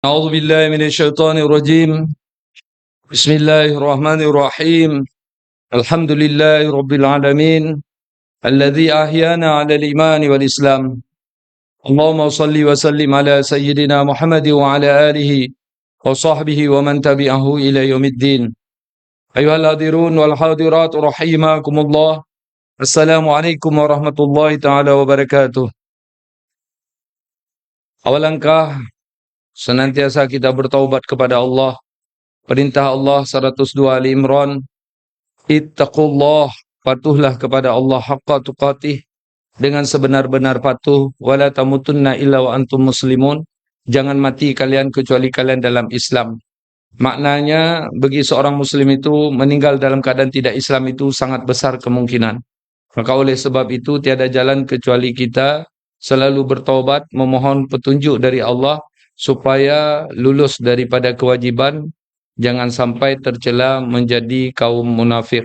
أعوذ بالله من الشيطان الرجيم. بسم الله الرحمن الرحيم. الحمد لله رب العالمين الذي أحيانا على الإيمان والإسلام. اللهم صل وسلم على سيدنا محمد وعلى آله وصحبه ومن تبعه إلى يوم الدين. أيها الحاضرون والحاضرات رحمكم الله. السلام عليكم warahmatullahi taala wabarakatuh. Awal langkah senantiasa kita bertaubat kepada Allah. Perintah Allah 102 Ali Imran, ittaqullah, patuhlah kepada Allah haqqa tuqatih, dengan sebenar-benar patuh, wala tamutunna illa wa antum muslimun, jangan mati kalian kecuali kalian dalam Islam. Maknanya bagi seorang muslim itu meninggal dalam keadaan tidak Islam itu sangat besar kemungkinan. Maka oleh sebab itu tiada jalan kecuali kita selalu bertaubat, memohon petunjuk dari Allah supaya lulus daripada kewajiban, jangan sampai tercela menjadi kaum munafik.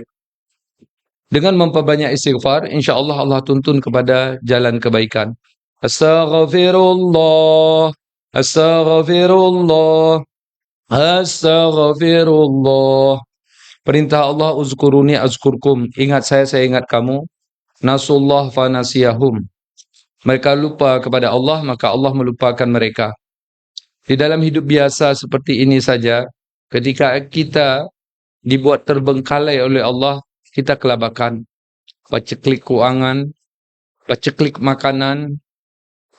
Dengan memperbanyak istighfar, insya-Allah Allah tuntun kepada jalan kebaikan. Astaghfirullah, astaghfirullah, astaghfirullah. Perintah Allah, uzkuruni azkurkum. Ingat saya ingat kamu. Nasullah fanasiyahum. Mereka lupa kepada Allah, maka Allah melupakan mereka. Di dalam hidup biasa seperti ini saja, ketika kita dibuat terbengkalai oleh Allah, kita kelabakan. Paceklik keuangan, paceklik makanan,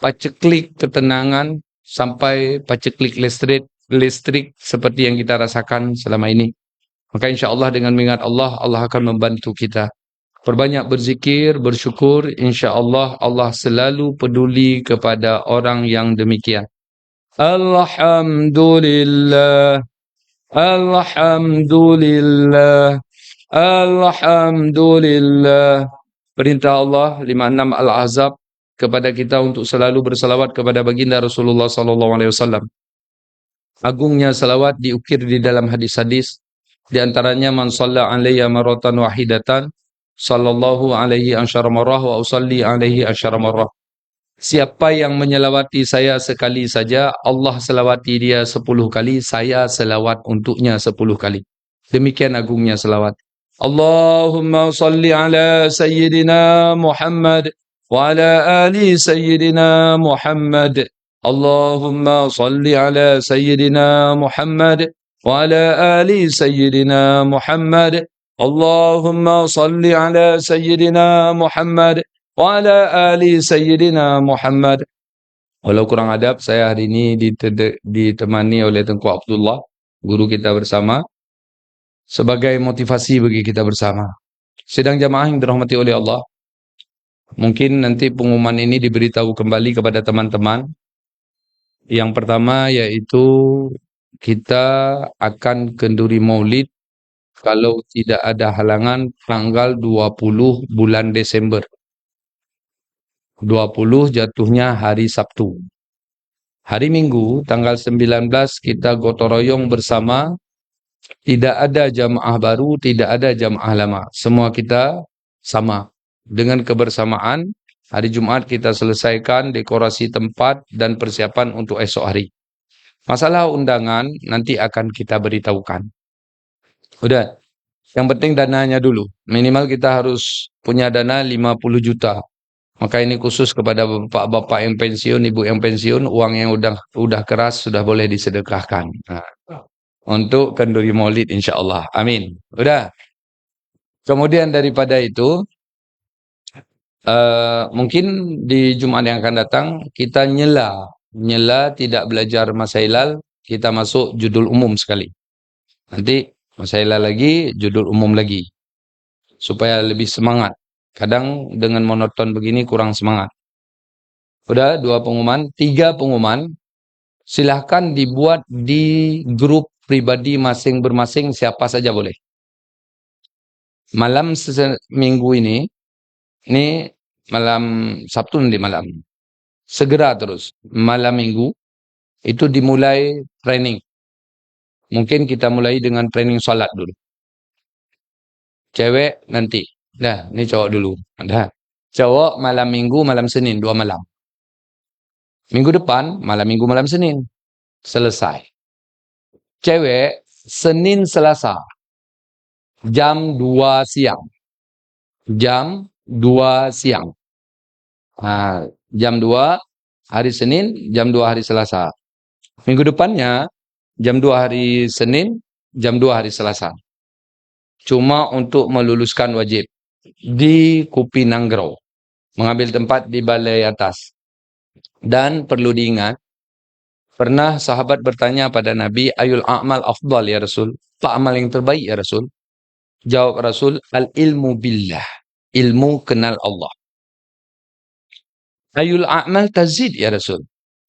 paceklik ketenangan, sampai paceklik listrik seperti yang kita rasakan selama ini. Maka insya Allah dengan mengingat Allah, Allah akan membantu kita. Perbanyak berzikir, bersyukur, insya Allah Allah selalu peduli kepada orang yang demikian. Alhamdulillah, alhamdulillah, alhamdulillah. Perintah Allah 56 Al-Ahzab kepada kita untuk selalu bersalawat kepada baginda Rasulullah SAW. Agungnya salawat diukir di dalam hadis-hadis, di antaranya man shalla alayya maratan wahidatan sallallahu alaihi asyara marrah wa usalli alaihi asyara marrah. Siapa yang menyelawati saya sekali saja, Allah selawati dia 10 kali, saya selawat untuknya 10 kali. Demikian agungnya selawat. Allahumma salli ala sayyidina Muhammad wa ala ali sayyidina Muhammad. Allahumma salli ala sayyidina Muhammad wa ala ali sayyidina Muhammad. Allahumma salli ala sayyidina Muhammad wa ala ali sayyidina Muhammad. Walau kurang adab, saya hari ini ditemani oleh Tengku Abdullah, guru kita bersama, sebagai motivasi bagi kita bersama. Sidang jamaah yang dirahmati oleh Allah, mungkin nanti pengumuman ini diberitahu kembali kepada teman-teman. Yang pertama yaitu kita akan kenduri maulid kalau tidak ada halangan tanggal 20 bulan Desember. 20 jatuhnya hari Sabtu. Hari Minggu tanggal 19 kita gotong royong bersama. Tidak ada jamaah baru, tidak ada jamaah lama. Semua kita sama. Dengan kebersamaan, hari Jumat kita selesaikan dekorasi tempat dan persiapan untuk esok hari. Masalah undangan nanti akan kita beritahukan. Udah. Yang penting dananya dulu. Minimal kita harus punya dana 50 juta. Maka ini khusus kepada bapak-bapak yang pensiun, ibu yang pensiun, uang yang udah keras sudah boleh disedekahkan. Nah, untuk kenduri maulid insya-Allah. Amin. Udah. Kemudian daripada itu, mungkin di Jumat yang akan datang kita nyela tidak belajar masailal, kita masuk judul umum sekali. Nanti masailal lagi, judul umum lagi. Supaya lebih semangat. Kadang dengan monoton begini kurang semangat. Udah 2 pengumuman, 3 pengumuman. Silahkan dibuat di grup pribadi masing-masing, siapa saja boleh. Malam minggu ini malam Sabtu nanti malam. Segera terus. Malam minggu itu dimulai training. Mungkin kita mulai dengan training salat dulu. Cewek nanti. Dah, ini cowok dulu. Dah. Cowok malam minggu, malam Senin, 2 malam. Minggu depan, malam minggu, malam Senin. selesai. Cewek, Senin Selasa, jam 2 siang. Jam 2 siang. Jam 2 hari Senin, jam 2 hari Selasa. Minggu depannya, jam 2 hari Senin, jam 2 hari Selasa. Cuma untuk meluluskan wajib. Di Kupinanggrow. Mengambil tempat di balai atas. Dan perlu diingat, pernah sahabat bertanya pada Nabi, ayul a'mal afdal ya Rasul? Apa amal yang terbaik ya Rasul? Jawab Rasul, al-ilmu billah. Ilmu kenal Allah. Ayul a'mal tazid ya Rasul?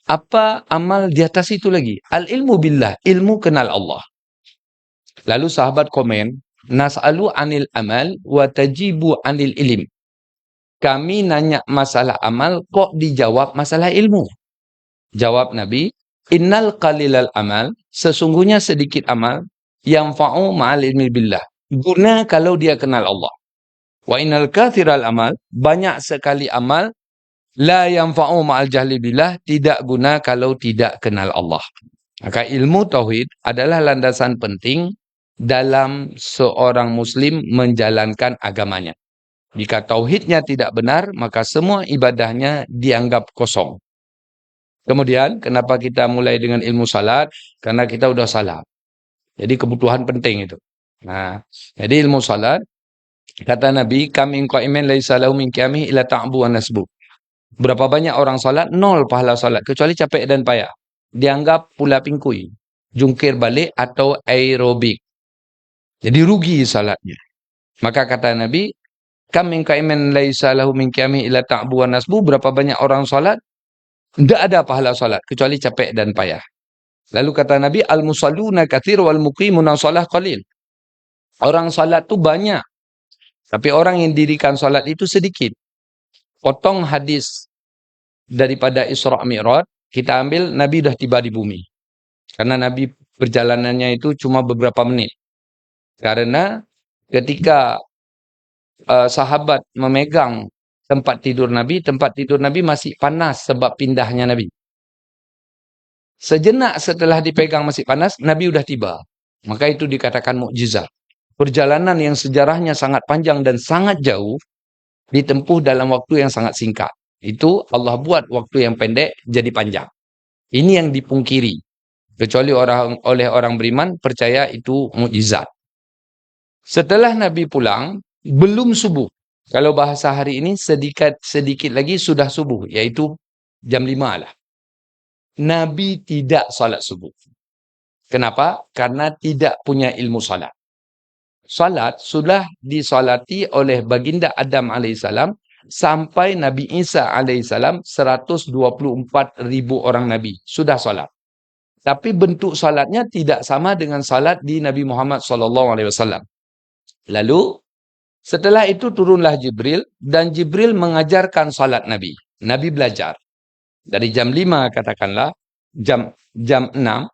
Apa amal di atas itu lagi? Al-ilmu billah. Ilmu kenal Allah. Lalu sahabat komen, nas'alu anil amal wa tajibu anil ilim. Kami nanya masalah amal, kok dijawab masalah ilmu? Jawab Nabi, innal qalilal amal, sesungguhnya sedikit amal, yang fa'u ma'al ilmi billah. Guna kalau dia kenal Allah. Wa innal kathiral amal, banyak sekali amal, la yang fa'u ma'al jahli billah, tidak guna kalau tidak kenal Allah. Maka ilmu tauhid adalah landasan penting dalam seorang muslim menjalankan agamanya. Jika tauhidnya tidak benar, maka semua ibadahnya dianggap kosong. Kemudian, kenapa kita mulai dengan ilmu salat? Karena kita sudah salat. Jadi kebutuhan penting itu. Jadi ilmu salat, kata Nabi, kam min qa'imin laisa lahu min qiyamihi illa ta'bu wa nasbu. Berapa banyak orang salat? 0 pahala salat, kecuali capek dan payah. Dianggap pula pingkui, jungkir balik atau aerobik. Jadi rugi salatnya. Maka kata Nabi, kam min qa'imin laisa lahu min qiyamihi illa ta'bu wa nasbu. Berapa banyak orang salat? Tidak ada pahala salat, kecuali capek dan payah. Lalu kata Nabi, al-musalluna katsir wal muqimuna shalah qalil. Orang salat tu banyak, tapi orang yang dirikan salat itu sedikit. Potong hadis daripada Isra Mi'raj, kita ambil Nabi dah tiba di bumi. Karena Nabi perjalanannya itu cuma beberapa menit. Karena ketika sahabat memegang tempat tidur Nabi masih panas sebab pindahnya Nabi. Sejenak setelah dipegang masih panas, Nabi sudah tiba. Maka itu dikatakan mukjizat. Perjalanan yang sejarahnya sangat panjang dan sangat jauh, ditempuh dalam waktu yang sangat singkat. Itu Allah buat waktu yang pendek jadi panjang. Ini yang dipungkiri. Kecuali oleh orang beriman percaya itu mukjizat. Setelah Nabi pulang, belum subuh. Kalau bahasa hari ini sedikit lagi sudah subuh, yaitu jam 5 lah. Nabi tidak salat subuh. Kenapa? Karena tidak punya ilmu salat. Salat sudah disolati oleh baginda Adam alaihissalam sampai Nabi Isa alaihissalam 124,000 orang Nabi sudah salat. Tapi bentuk salatnya tidak sama dengan salat di Nabi Muhammad SAW. Lalu setelah itu turunlah Jibril dan Jibril mengajarkan salat Nabi. Nabi belajar dari jam 5 katakanlah, jam 6,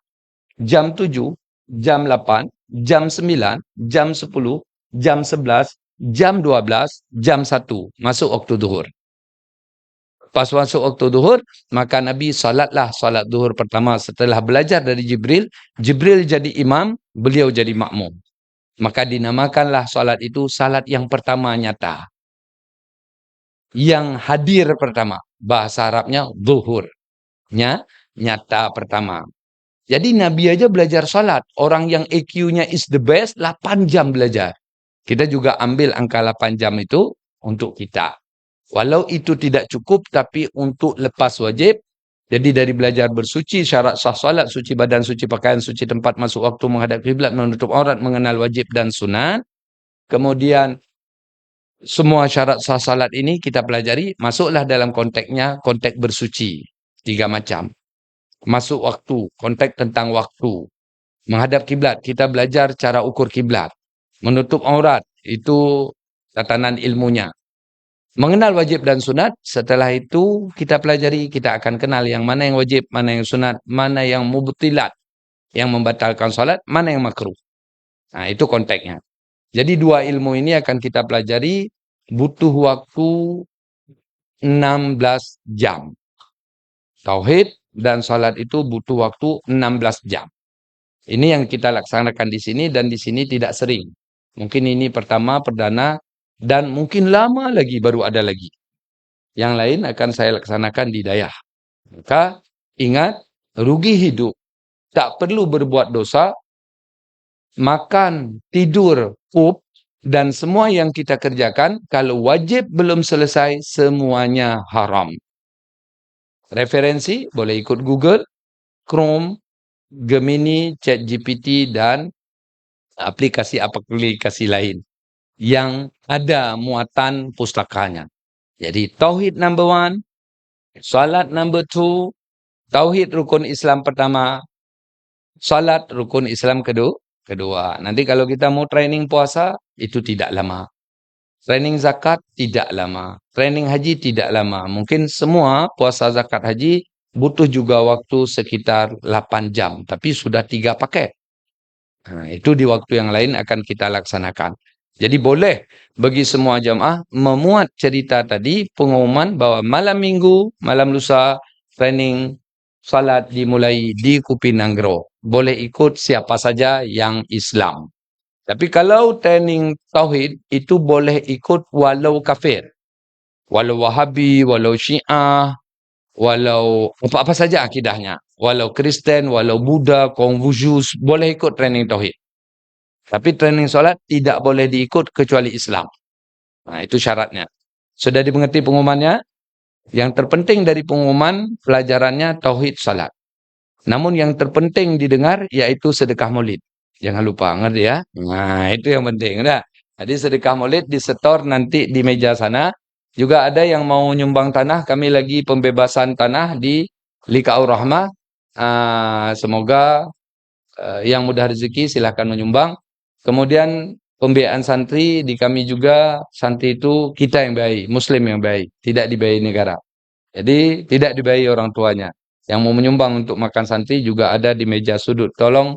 jam 7, jam 8, jam 9, jam 10, jam 11, jam 12, jam 1 masuk waktu zuhur. Pas masuk waktu zuhur, maka Nabi salatlah salat zuhur pertama setelah belajar dari Jibril. Jibril jadi imam, beliau jadi makmum. Maka dinamakanlah salat itu salat yang pertama nyata. Yang hadir pertama. Bahasa Arabnya zuhur. Nyata pertama. Jadi Nabi aja belajar salat. Orang yang EQ-nya is the best, 8 jam belajar. Kita juga ambil angka 8 jam itu untuk kita. Walau itu tidak cukup, tapi untuk lepas wajib. Jadi dari belajar bersuci, syarat sah salat, suci badan, suci pakaian, suci tempat, masuk waktu, menghadap kiblat, menutup aurat, mengenal wajib dan sunat. Kemudian semua syarat sah salat ini kita pelajari, masuklah dalam konteksnya, konteks bersuci. 3 macam. Masuk waktu, konteks tentang waktu. Menghadap kiblat, kita belajar cara ukur kiblat. Menutup aurat, itu tatanan ilmunya. Mengenal wajib dan sunat, setelah itu kita pelajari, kita akan kenal yang mana yang wajib, mana yang sunat, mana yang mubtilat, yang membatalkan salat, mana yang makruh. Nah, itu konteksnya. Jadi 2 ilmu ini akan kita pelajari, butuh waktu 16 jam. Tauhid dan salat itu butuh waktu 16 jam. Ini yang kita laksanakan di sini dan di sini tidak sering. Mungkin ini pertama, perdana, dan mungkin lama lagi baru ada lagi. Yang lain akan saya laksanakan di Dayah. Maka ingat, rugi hidup. Tak perlu berbuat dosa, makan, tidur, pup, dan semua yang kita kerjakan, kalau wajib belum selesai, semuanya haram. Referensi, boleh ikut Google, Chrome, Gemini, ChatGPT, dan aplikasi-aplikasi lain yang ada muatan pustakanya. Jadi, Tauhid number 1, Salat number 2, Tauhid rukun Islam pertama, Salat rukun Islam kedua. Nanti kalau kita mau training puasa, itu tidak lama. Training zakat tidak lama. Training haji tidak lama. Mungkin semua puasa zakat haji butuh juga waktu sekitar 8 jam. Tapi sudah 3 paket. Nah, itu di waktu yang lain akan kita laksanakan. Jadi boleh bagi semua jamaah memuat cerita tadi, pengumuman bahwa malam minggu, malam lusa, training salat dimulai di Kupinanggro. Boleh ikut siapa saja yang Islam. Tapi kalau training tauhid itu boleh ikut walau kafir. Walau Wahabi, walau Syiah, walau apa-apa saja akidahnya. Walau Kristen, walau Buddha, Konfusius, boleh ikut training tauhid. Tapi training solat tidak boleh diikut kecuali Islam. Nah, itu syaratnya. Sudah dimengerti pengumumannya? Yang terpenting dari pengumuman pelajarannya tauhid salat. Namun yang terpenting didengar yaitu sedekah maulid. Jangan lupa, ngerti ya? Nah, itu yang penting. Udah. Jadi sedekah maulid disetor nanti di meja sana. Juga ada yang mau nyumbang tanah. Kami lagi pembebasan tanah di Likaur Rahmah. Semoga yang mudah rezeki silahkan menyumbang. Kemudian pembiayaan santri di kami juga, santri itu kita yang baik, Muslim yang baik. Tidak dibayar negara. Jadi tidak dibayar orang tuanya. Yang mau menyumbang untuk makan santri juga ada di meja sudut. Tolong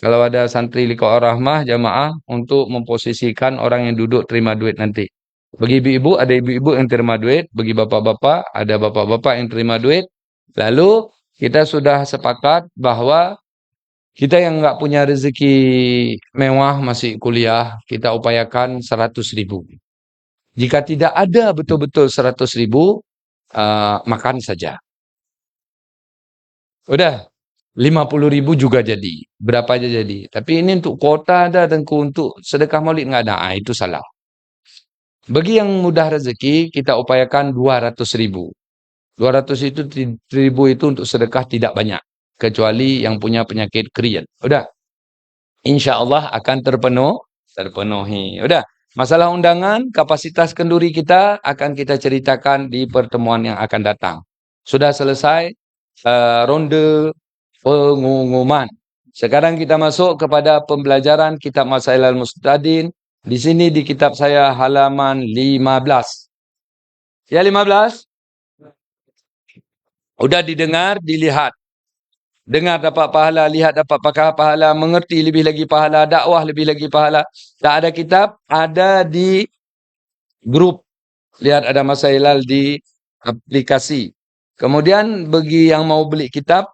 kalau ada santri Liqa'ur Rahmah, jamaah untuk memposisikan orang yang duduk terima duit nanti. Bagi ibu-ibu, ada ibu-ibu yang terima duit. Bagi bapak-bapak, ada bapak-bapak yang terima duit. Lalu kita sudah sepakat bahwa kita yang nggak punya rezeki mewah masih kuliah, kita upayakan 100.000. Jika tidak ada betul-betul 100.000, makan saja. Udah, 50.000 juga jadi. Berapa aja jadi. Tapi ini untuk kuota ada, dan untuk sedekah maulid nggak ada. Itu salah. Bagi yang mudah rezeki, kita upayakan 200.000. 200 itu, 1.000 itu untuk sedekah tidak banyak. Kecuali yang punya penyakit krian. Udah. Insya Allah akan terpenuhi. Udah. Masalah undangan, kapasitas kenduri kita akan kita ceritakan di pertemuan yang akan datang. Sudah selesai ronde pengumuman. Sekarang kita masuk kepada pembelajaran kitab Masail al-Mustadin. Di sini di kitab saya halaman 15. Ya 15? Udah didengar, dilihat. Dengar dapat pahala, lihat dapat pahala, mengerti lebih lagi pahala, dakwah lebih lagi pahala. Tak ada kitab, ada di grup. Lihat ada Masailal di aplikasi. Kemudian bagi yang mau beli kitab,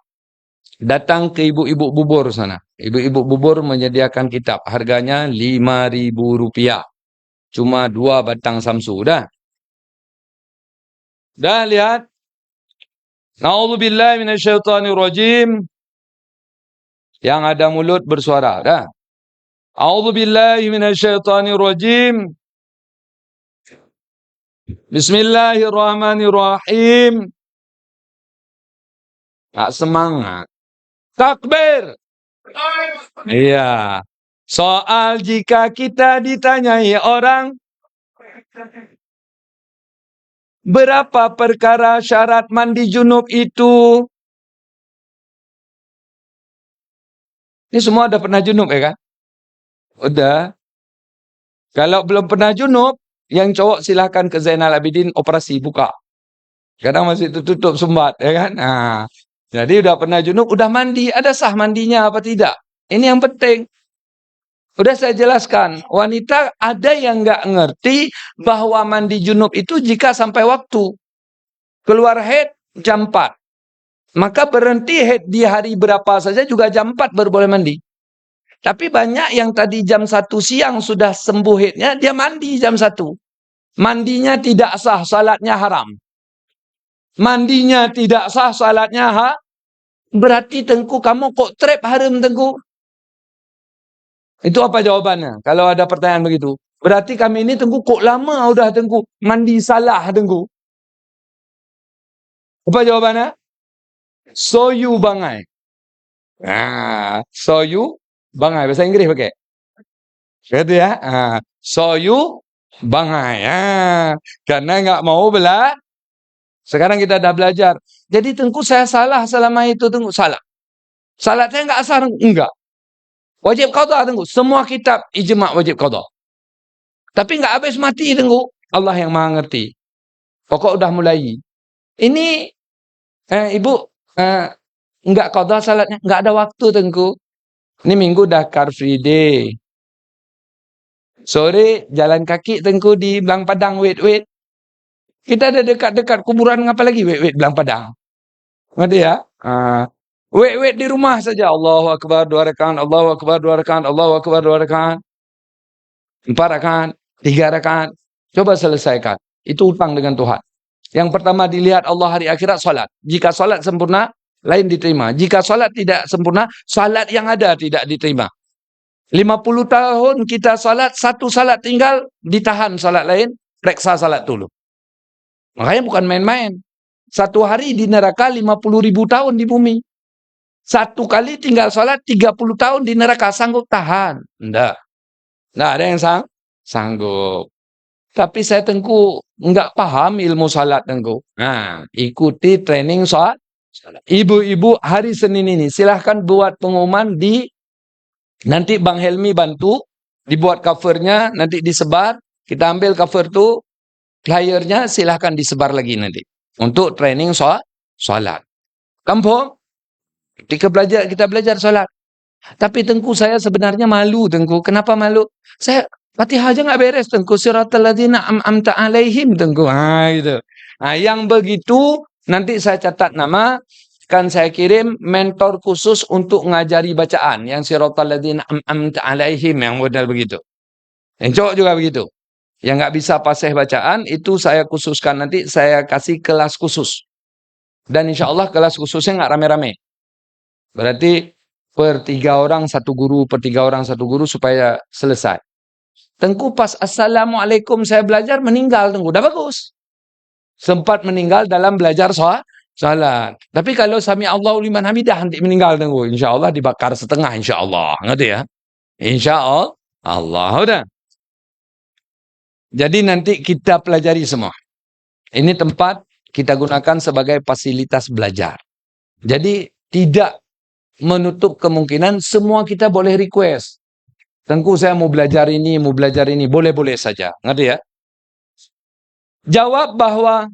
datang ke ibu-ibu bubur sana. Ibu-ibu bubur menyediakan kitab. Harganya Rp5.000. Cuma 2 batang samsu. Dah? Dah lihat? Na'udzubillahi minasyaitonirrajim. Yang ada mulut bersuara. Dah? A'udzubillahi minasyaitonirrajim. Bismillahirrahmanirrahim. Tak semangat. Takbir. Iya. Soal jika kita ditanyai orang, berapa perkara syarat mandi junub itu? Ini semua udah pernah junub ya kan? Udah. Kalau belum pernah junub, yang cowok silahkan ke Zainal Abidin operasi buka. Kadang masih tutup sumbat ya kan? Nah, jadi udah pernah junub, udah mandi, ada sah mandinya apa tidak? Ini yang penting. Udah saya jelaskan, wanita ada yang nggak ngerti bahwa mandi junub itu jika sampai waktu. Keluar haid jam 4. Maka berhenti haid di hari berapa saja juga jam 4 baru boleh mandi. Tapi banyak yang tadi jam 1 siang sudah sembuh haidnya, dia mandi jam 1. Mandinya tidak sah, salatnya haram. Mandinya tidak sah, salatnya berarti Tengku kamu kok trap haram Tengku? Itu apa jawabannya? Kalau ada pertanyaan begitu. Berarti kami ini Tengku kok lama udah Tengku mandi salah Tengku. Apa jawabannya? So you bangai. So you bangai. Bahasa Inggris pakai. Gitu ya. So you bangai. Karena nggak mau sekarang kita dah belajar. Jadi Tengku saya salah selama itu Tengku. Salah. Salat saya nggak asar. Enggak. Wajib qadha Tengku. Semua kitab ijma' wajib qadha. Tapi nggak habis mati Tengku. Allah yang maha ngerti. Pokok udah mulai. Ini ibu nggak qadha salatnya. Nggak ada waktu Tengku. Ini minggu dah Car Free Day. Sore jalan kaki Tengku di Belang Padang. Wait. Kita ada dekat-dekat kuburan ngapa lagi? Wait Belang Padang. Ngerti ya? Wait di rumah saja. Allahu Akbar 2 rakaat, Allahu Akbar 2 rakaat, Allahu Akbar 2 rakaat. 4 rakaat, 3 rakaat. Coba selesaikan. Itu utang dengan Tuhan. Yang pertama dilihat Allah hari akhirat, salat. Jika salat sempurna, lain diterima. Jika salat tidak sempurna, salat yang ada tidak diterima. 50 tahun kita salat, satu salat tinggal, ditahan salat lain, periksa salat dulu. Makanya bukan main-main. Satu hari di neraka 50.000 tahun di bumi. Satu kali tinggal salat 30 tahun di neraka, sanggup tahan? Enggak. Enggak ada yang sanggup. Tapi saya Tengku enggak paham ilmu salat Tengku. Ikuti training salat. Ibu-ibu hari Senin ini silahkan buat pengumuman nanti Bang Helmi bantu dibuat covernya, nanti disebar, kita ambil cover tu, flyernya silahkan disebar lagi nanti untuk training salat. Kampung kita belajar salat. Tapi Tengku saya sebenarnya malu Tengku. Kenapa malu? Saya Fatihah aja nggak beres Tengku. Siratal ladzina an'amta alaihim Tengku. Gitu. Yang begitu nanti saya catat nama, kan saya kirim mentor khusus untuk ngajari bacaan yang siratal ladzina an'amta alaihim yang model begitu. Yang cowok juga begitu. Yang nggak bisa fasih bacaan itu saya khususkan, nanti saya kasih kelas khusus. Dan insya Allah kelas khususnya nggak rame-rame. Berarti per 3 orang 1 guru, per 3 orang 1 guru supaya selesai. Tengku pas Assalamualaikum saya belajar meninggal Tengku. Dah bagus. Sempat meninggal dalam belajar salat. Tapi kalau sami Allahu liman hamidah nanti meninggal Tengku. Insya Allah dibakar setengah insya Allah. Ngerti ya? Insya Allah. Udah. Jadi nanti kita pelajari semua. Ini tempat kita gunakan sebagai fasilitas belajar. Jadi tidak menutup kemungkinan semua kita boleh request. Tengku saya mau belajar ini, boleh-boleh saja. Ngerti ya? Jawab bahwa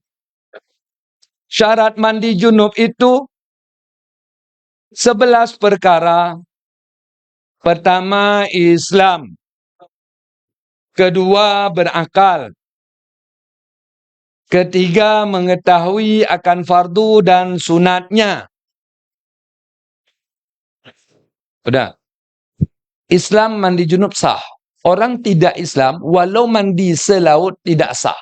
syarat mandi junub itu 11 perkara. Pertama, Islam. Kedua, berakal. Ketiga, mengetahui akan fardu dan sunatnya. Udah. Islam mandi junub sah. Orang tidak Islam, walau mandi selaut tidak sah.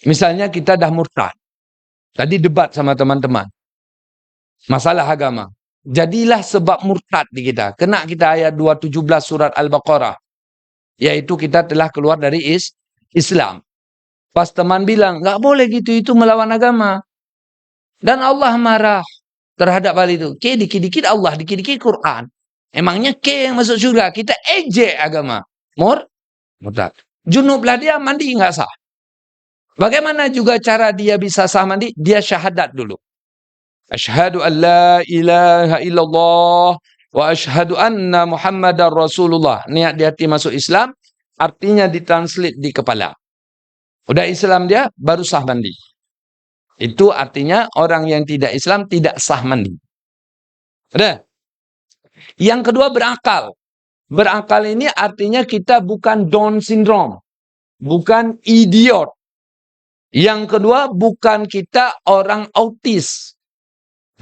Misalnya kita dah murtad. Tadi debat sama teman-teman. Masalah agama. Jadilah sebab murtad di kita. Kena kita ayat 217 surat Al-Baqarah. Yaitu kita telah keluar dari Islam. Pas teman bilang, nggak boleh gitu, itu melawan agama. Dan Allah marah terhadap hal itu. Dikit-dikit Allah, dikit-dikit Quran. Emangnya yang masuk surga? Kita ejek agama. Murtad. Junublah dia, mandi nggak sah. Bagaimana juga cara dia bisa sah mandi? Dia syahadat dulu. Asyhadu an la ilaha illallah wa asyhadu anna Muhammadar Rasulullah. Niat di hati masuk Islam, artinya ditranslate di kepala. Udah Islam dia, baru sah mandi. Itu artinya orang yang tidak Islam tidak sah mandi. Udah. Yang kedua, berakal. Berakal ini artinya kita bukan Down syndrome. Bukan idiot. Yang kedua, bukan kita orang autis.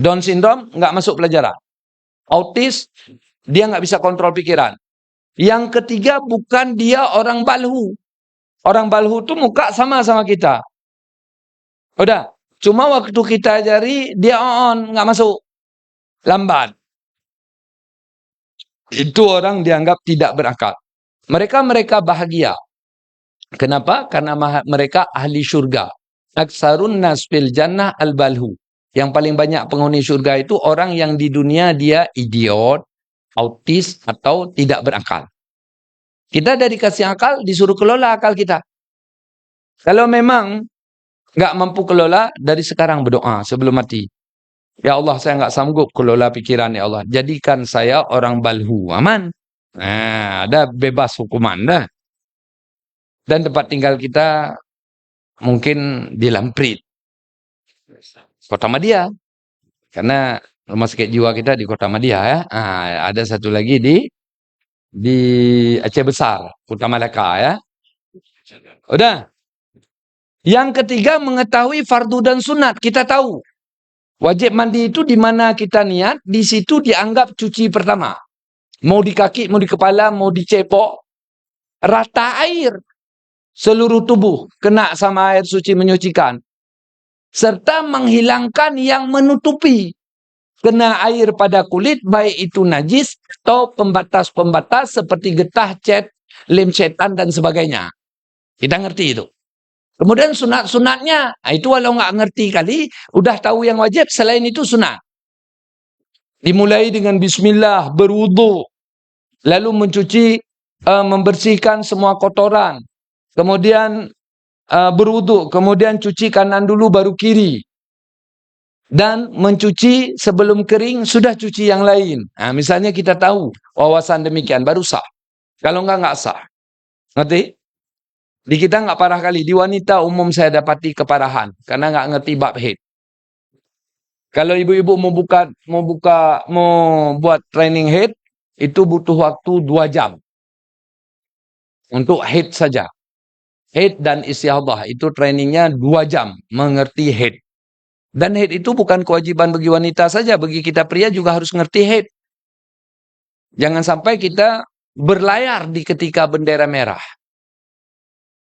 Down syndrome nggak masuk pelajaran. Autis, dia nggak bisa kontrol pikiran. Yang ketiga, bukan dia orang balhu. Orang balhu tuh muka sama kita. Udah, cuma waktu kita ajari, dia on, nggak masuk. Lambat. Itu orang dianggap tidak berakal. Mereka bahagia. Kenapa? Karena mereka ahli syurga. Aksarun nas fil jannah al-balhu. Yang paling banyak penghuni syurga itu orang yang di dunia dia idiot, autis, atau tidak berakal. Kita dari kasih akal, disuruh kelola akal kita. Kalau memang nggak mampu kelola, dari sekarang berdoa sebelum mati. Ya Allah, saya nggak sanggup kelola pikiran, ya Allah. Jadikan saya orang balhu, aman. Nah, ada bebas hukuman dah. Dan tempat tinggal kita mungkin di Lamprit, Kota Madia. Karena rumah sakit jiwa kita di Kota Madia ya. Ada satu lagi di Aceh Besar, Kota Malaka ya. Udah. Yang ketiga, mengetahui fardu dan sunat. Kita tahu. Wajib mandi itu di mana kita niat, di situ dianggap cuci pertama. Mau di kaki, mau di kepala, mau di cepok, rata air. Seluruh tubuh kena sama air suci menyucikan. Serta menghilangkan yang menutupi. Kena air pada kulit, baik itu najis atau pembatas-pembatas seperti getah, cat, lem setan dan sebagainya. Kita ngerti itu. Kemudian sunat-sunatnya, itu walau nggak ngerti kali, udah tahu yang wajib, selain itu sunat. Dimulai dengan bismillah, berwudu, lalu mencuci, membersihkan semua kotoran. Kemudian berwudu, kemudian cuci kanan dulu baru kiri. Dan mencuci sebelum kering sudah cuci yang lain. Misalnya kita tahu wawasan demikian baru sah. Kalau nggak sah. Ngerti? Di kita nggak parah kali. Di wanita umum saya dapati keparahan karena nggak ngerti bab haid. Kalau ibu-ibu mau buat training haid itu butuh waktu 2 jam untuk haid saja. Haid dan istihadah itu trainingnya 2 jam mengerti haid. Dan haid itu bukan kewajiban bagi wanita saja, bagi kita pria juga harus ngerti haid. Jangan sampai kita berlayar di ketika bendera merah.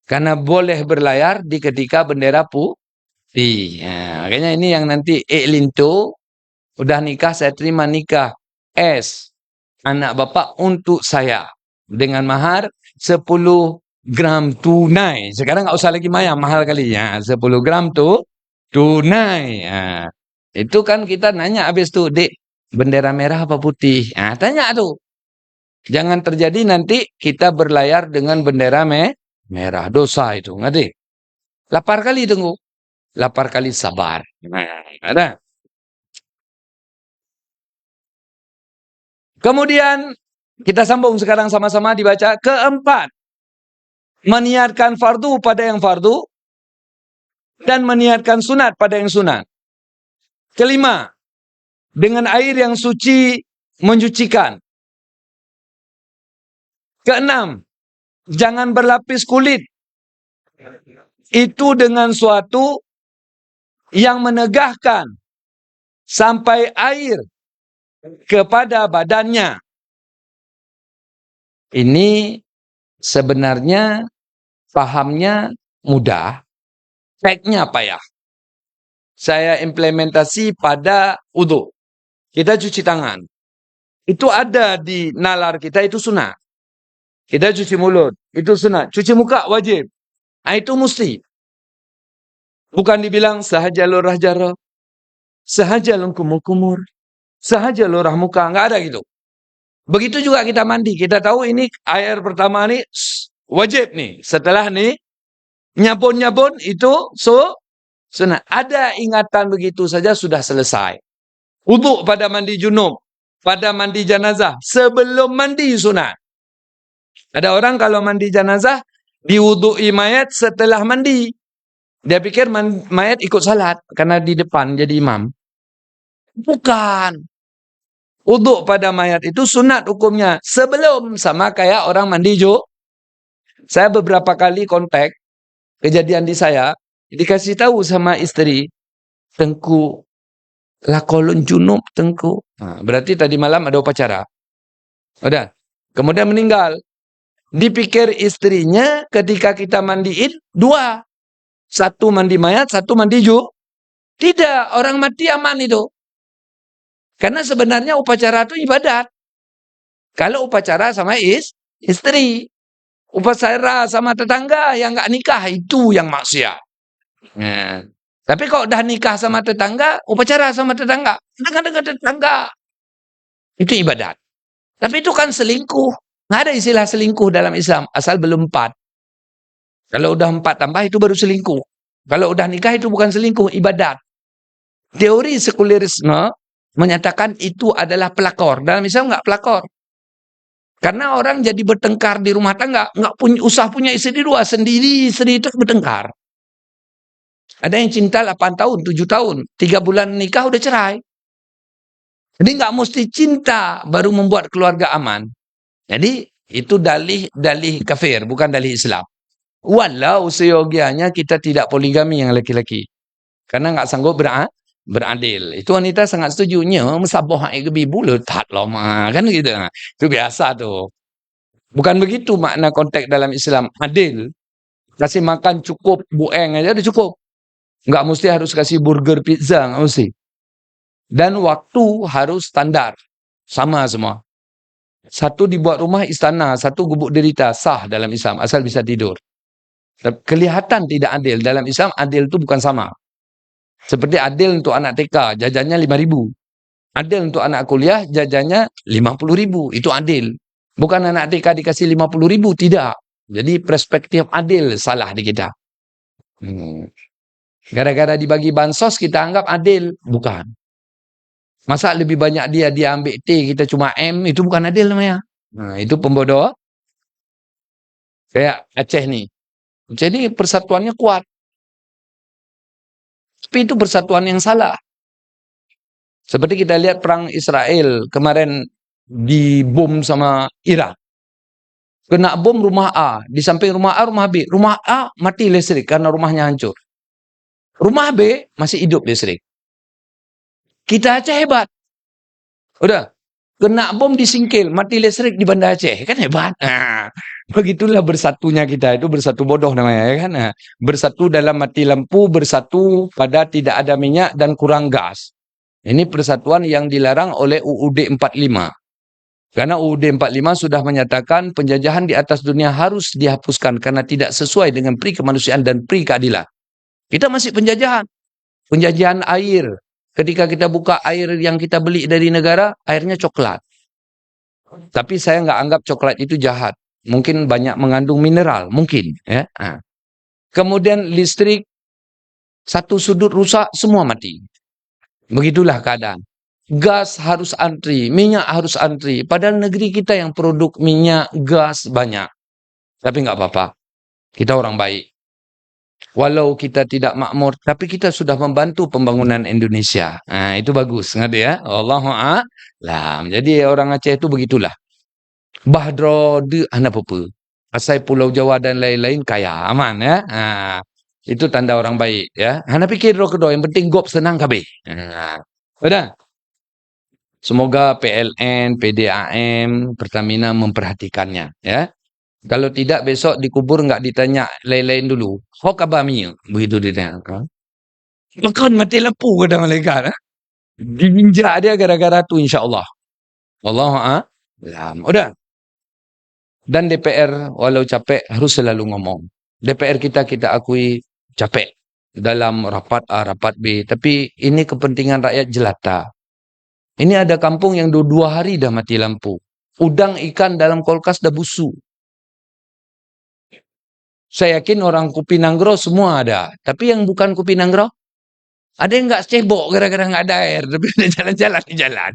Karena boleh berlayar di ketika bendera putih. Makanya ini yang nanti Linto udah nikah, saya terima nikah anak bapak untuk saya dengan mahar 10 gram tunai. Sekarang nggak usah lagi mahal kali ya. 10 gram tuh tunai. Itu kan kita nanya habis tuh, Dek, bendera merah apa putih? Tanya tuh. Jangan terjadi nanti kita berlayar dengan bendera merah. Dosa itu, ngerti? Lapar kali tunggu. Lapar kali sabar. Ada. Kemudian kita sambung sekarang sama-sama dibaca. Keempat, meniatkan fardu pada yang fardu dan meniatkan sunat pada yang sunat. Kelima, dengan air yang suci mencucikan. Keenam, jangan berlapis kulit. Itu dengan suatu yang menegahkan sampai air kepada badannya. Ini sebenarnya pahamnya mudah, tekniknya payah. Saya implementasi pada wudu. Kita cuci tangan. Itu ada di nalar kita, itu sunat. Kita cuci mulut, itu sunat. Cuci muka wajib. Itu mesti. Bukan dibilang sahaja lurah jara, sahaja kumur-kumur, sahaja lurah muka. Nggak ada gitu. Begitu juga kita mandi. Kita tahu ini air pertama nih wajib nih. Setelah nih nyabun-nyabun itu sunat. Ada ingatan begitu saja sudah selesai. Wudu pada mandi junub, pada mandi janazah, sebelum mandi sunat. Ada orang kalau mandi janazah diwudu'i mayat setelah mandi. Dia pikir mayat ikut salat karena di depan jadi imam. Bukan. Wudu pada mayat itu sunat hukumnya sebelum, sama kayak orang mandi Saya beberapa kali kontak kejadian di saya, dikasih tahu sama istri, Tengku, Lakolun junub tengku. Berarti tadi malam ada upacara. Udah. Kemudian meninggal. Dipikir istrinya ketika kita mandiin, dua. Satu mandi mayat, satu mandi Tidak, orang mati aman itu. Karena sebenarnya upacara itu ibadat. Kalau upacara sama istri. Upacara sama tetangga yang nggak nikah, itu yang maksiat. Nah, tapi kalau udah nikah sama tetangga, upacara sama tetangga, dengan tetangga, itu ibadat. Tapi itu kan selingkuh. Nggak ada istilah selingkuh dalam Islam, asal belum 4. Kalau udah 4 tambah, itu baru selingkuh. Kalau udah nikah, itu bukan selingkuh, ibadat. Teori sekulerisme menyatakan itu adalah pelakor. Dalam Islam nggak pelakor. Karena orang jadi bertengkar di rumah tangga, nggak punya istri 2, sendiri itu bertengkar. Ada yang cinta 8 tahun, 7 tahun, 3 bulan nikah udah cerai. Jadi nggak mesti cinta baru membuat keluarga aman. Jadi itu dalih kafir, bukan dalih Islam. Walau seyogianya kita tidak poligami yang laki-laki. Karena nggak sanggup beradil. Itu wanita sangat setuju. Mesabah ke bibu letat lama. Kan gitu. Itu biasa tuh. Bukan begitu makna konteks dalam Islam. Adil. Kasih makan cukup, bueng aja udah cukup. Nggak mesti harus kasih burger, pizza. Nggak mesti. Dan waktu harus standar. Sama semua. Satu dibuat rumah istana, satu gubuk derita. Sah dalam Islam. Asal bisa tidur. Kelihatan tidak adil. Dalam Islam, adil itu bukan sama. Seperti adil untuk anak TK, jajannya 5.000. Adil untuk anak kuliah, jajannya 50.000. Itu adil. Bukan anak TK dikasih 50.000, tidak. Jadi perspektif adil salah di kita. Gara-gara dibagi bansos, kita anggap adil. Bukan. Masa lebih banyak dia ambil T, kita cuma M, itu bukan adil namanya. Nah, itu pembodoh. Kayak Aceh nih. Jadi persatuannya kuat. Tapi itu persatuan yang salah. Seperti kita lihat perang Israel kemarin dibom sama Irak. Kena bom rumah A, di samping rumah A, rumah B. Rumah A mati listrik karena rumahnya hancur. Rumah B masih hidup listrik. Kita Aceh hebat. Udah, kena bom di Singkil, mati listrik di Banda Aceh. Kan hebat. Nah, begitulah bersatunya kita. Itu bersatu bodoh namanya. Ya kan? Nah, bersatu dalam mati lampu, bersatu pada tidak ada minyak dan kurang gas. Ini persatuan yang dilarang oleh UUD 45. Karena UUD 45 sudah menyatakan penjajahan di atas dunia harus dihapuskan karena tidak sesuai dengan pri kemanusiaan dan pri keadilan. Kita masih penjajahan. Penjajahan air. Ketika kita buka air yang kita beli dari negara, airnya coklat. Tapi saya nggak anggap coklat itu jahat. Mungkin banyak mengandung mineral. Mungkin. Ya. Kemudian listrik, satu sudut rusak, semua mati. Begitulah keadaan. Gas harus antri, minyak harus antri. Padahal negeri kita yang produk minyak, gas banyak. Tapi nggak apa-apa. Kita orang baik. Walau kita tidak makmur, tapi kita sudah membantu pembangunan Indonesia. Nah, itu bagus. Ngerti ya? Allahu a'lam. Jadi orang Aceh itu begitulah. Bahdro de anak apa? Asai Pulau Jawa dan lain-lain kaya, aman ya. Nah, itu tanda orang baik ya. Hana pikir roh kedua, yang penting gop senang kabeh. Nah, udah. Semoga PLN, PDAM, Pertamina memperhatikannya ya. Kalau tidak besok dikubur nggak ditanya lain-lain dulu. Hok abami begitu ditanya. Makan mati lampu kata malaikat. Diinjak dia gara-gara tu insya-Allah. Allah udah. Dan DPR walau capek harus selalu ngomong. DPR kita akui capek dalam rapat A, rapat B. Tapi ini kepentingan rakyat jelata. Ini ada kampung yang 2 hari dah mati lampu. Udang ikan dalam kulkas dah busuk. Saya yakin orang Kupinanggro semua ada. Tapi yang bukan Kupinanggro, ada yang nggak cebok gara-gara nggak ada air. Tapi ada jalan-jalan di jalan.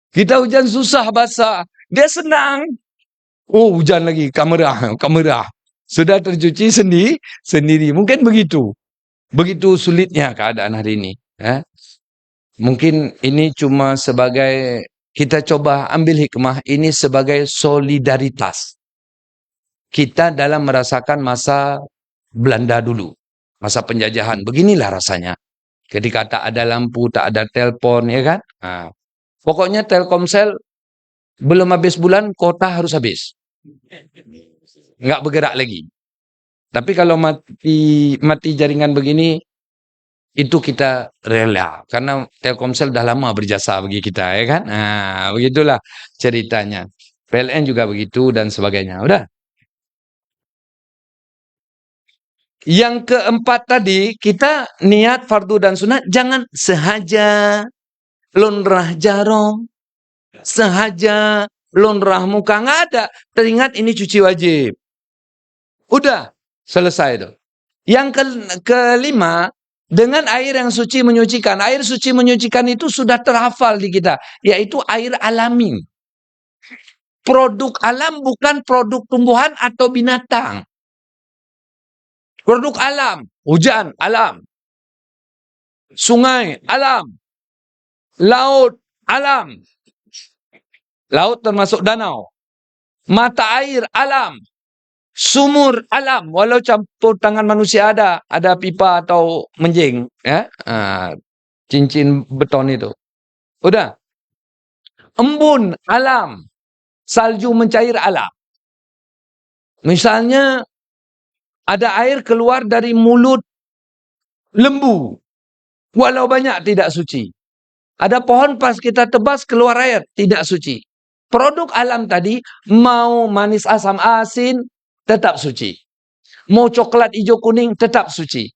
Kita hujan susah basah. Dia senang. Oh, hujan lagi. Kamera. Sudah tercuci sendiri. Mungkin begitu. Begitu sulitnya keadaan hari ini. Ya. Mungkin ini cuma sebagai, kita coba ambil hikmah, ini sebagai solidaritas. Kita dalam merasakan masa Belanda dulu. Masa penjajahan. Beginilah rasanya. Ketika tak ada lampu, tak ada telepon, ya kan? Pokoknya Telkomsel belum habis bulan, kota harus habis. Nggak bergerak lagi. Tapi kalau mati jaringan begini, itu kita rela. Karena Telkomsel dah lama berjasa bagi kita, ya kan? Begitulah ceritanya. PLN juga begitu dan sebagainya. Udah. Yang keempat tadi, kita niat fardu dan sunat, jangan sehaja lunrah jarong, sehaja lunrah muka. Nggak ada. Teringat ini cuci wajib. Udah, selesai itu. Yang kelima, dengan air yang suci menyucikan. Air suci menyucikan itu sudah terhafal di kita, yaitu air alami. Produk alam bukan produk tumbuhan atau binatang. Produk alam, hujan alam, sungai alam, laut alam. Laut termasuk danau. Mata air alam. Sumur alam, walau campur tangan manusia ada pipa atau menjing, ya, cincin beton itu. Udah. Embun alam, salju mencair alam. Misalnya ada air keluar dari mulut lembu, walau banyak tidak suci. Ada pohon pas kita tebas keluar air, tidak suci. Produk alam tadi, mau manis asam asin, tetap suci. Mau coklat hijau kuning, tetap suci.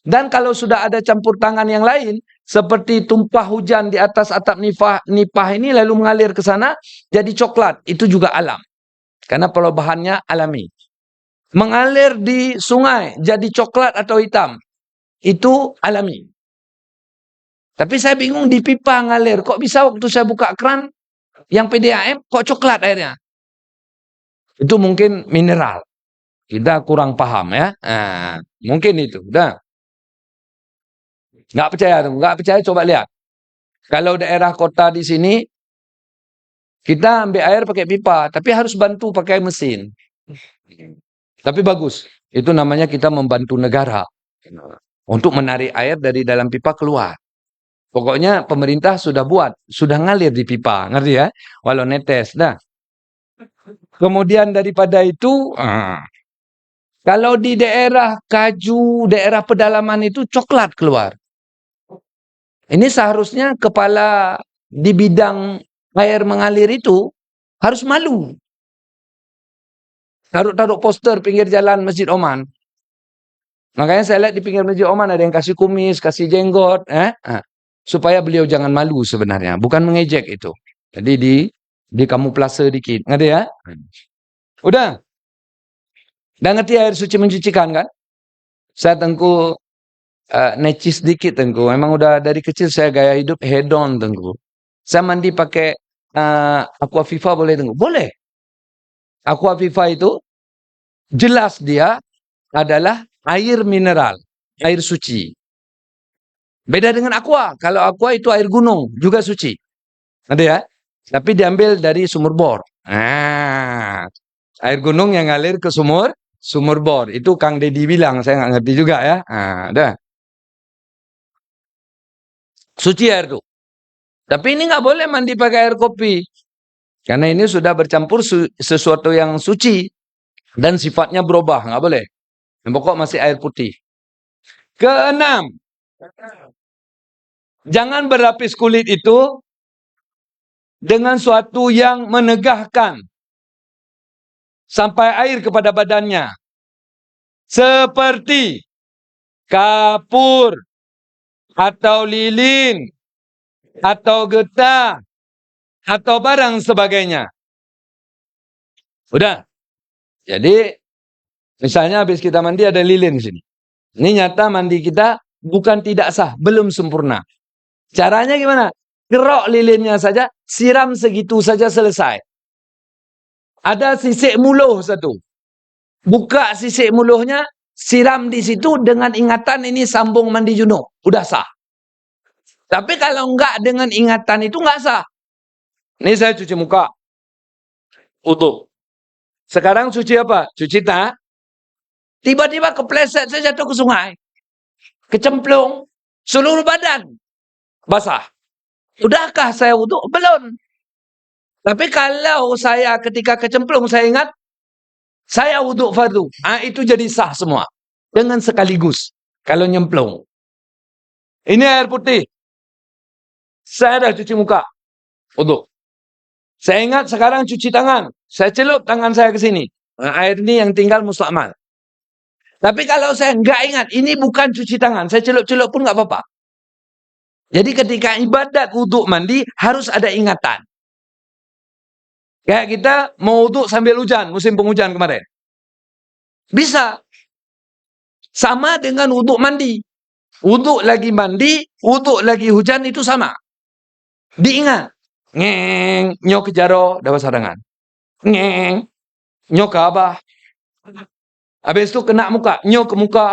Dan kalau sudah ada campur tangan yang lain, seperti tumpah hujan di atas atap nipah ini, lalu mengalir ke sana, jadi coklat. Itu juga alam. Karena perubahannya alami. Mengalir di sungai, jadi coklat atau hitam. Itu alami. Tapi saya bingung di pipa ngalir. Kok bisa waktu saya buka keran, yang PDAM, kok coklat airnya? Itu mungkin mineral. Kita kurang paham, ya. Mungkin itu. Udah. Nggak percaya, coba lihat. Kalau daerah kota di sini, kita ambil air pakai pipa, tapi harus bantu pakai mesin. Tapi bagus. Itu namanya kita membantu negara untuk menarik air dari dalam pipa keluar. Pokoknya pemerintah sudah buat, sudah ngalir di pipa, ngerti ya? Walau netes, dah. Kemudian daripada itu, kalau di daerah Kaju, daerah pedalaman itu coklat keluar. Ini seharusnya kepala di bidang air mengalir itu harus malu. Taruh poster pinggir jalan Masjid Oman. Makanya saya lihat di pinggir Masjid Oman ada yang kasih kumis, kasih jenggot, supaya beliau jangan malu sebenarnya, bukan mengejek itu. Jadi di kamuflase dikit, ngerti ya? Udah. Dah ngerti air suci mencucikan kan? Saya Tengku necis dikit Tengku. Memang udah dari kecil saya gaya hidup hedon Tengku. Saya mandi pakai Aquaviva boleh Tengku? Boleh. Aquaviva itu jelas dia adalah air mineral, air suci. Beda dengan aqua. Kalau aqua itu air gunung, juga suci. Ada ya? Tapi diambil dari sumur bor. Air gunung yang ngalir ke sumur bor. Itu Kang Deddy bilang, saya nggak ngerti juga ya. Dah. Suci air itu. Tapi ini nggak boleh mandi pakai air kopi. Karena ini sudah bercampur sesuatu yang suci. Dan sifatnya berubah, nggak boleh. Yang pokok masih air putih. Keenam, jangan berlapis kulit itu dengan suatu yang menegahkan sampai air kepada badannya. Seperti kapur, atau lilin, atau getah, atau barang sebagainya. Udah. Jadi, misalnya habis kita mandi ada lilin di sini. Ini nyata mandi kita bukan tidak sah, belum sempurna. Caranya gimana? Kerok lilinnya saja, siram segitu saja selesai. Ada sisik muluh satu. Buka sisik muluhnya, siram di situ dengan ingatan ini sambung mandi junub. Udah sah. Tapi kalau enggak dengan ingatan itu enggak sah. Ini saya cuci muka. Wudu. Sekarang cuci apa? Cuci tangan. Tiba-tiba kepleset saya jatuh ke sungai. Kecemplung. Seluruh badan basah. Sudahkah saya wuduk? Belum. Tapi kalau saya ketika kecemplung, saya ingat, saya wuduk fardu. Itu jadi sah semua. Dengan sekaligus. Kalau nyemplung. Ini air putih. Saya dah cuci muka. Wuduk. Saya ingat sekarang cuci tangan. Saya celup tangan saya ke sini. Air ini yang tinggal mustakmal. Tapi kalau saya enggak ingat, ini bukan cuci tangan. Saya celup-celup pun enggak apa-apa. Jadi ketika ibadat wuduk mandi, harus ada ingatan. Kayak kita mau wuduk sambil hujan, musim penghujan kemarin. Bisa. Sama dengan wuduk mandi. Wuduk lagi mandi, wuduk lagi hujan itu sama. Diingat. Ngeng, nyok ke jaro, dah basah tangan. Ngeng, nyok ke abah. Habis itu kena muka, nyok ke muka.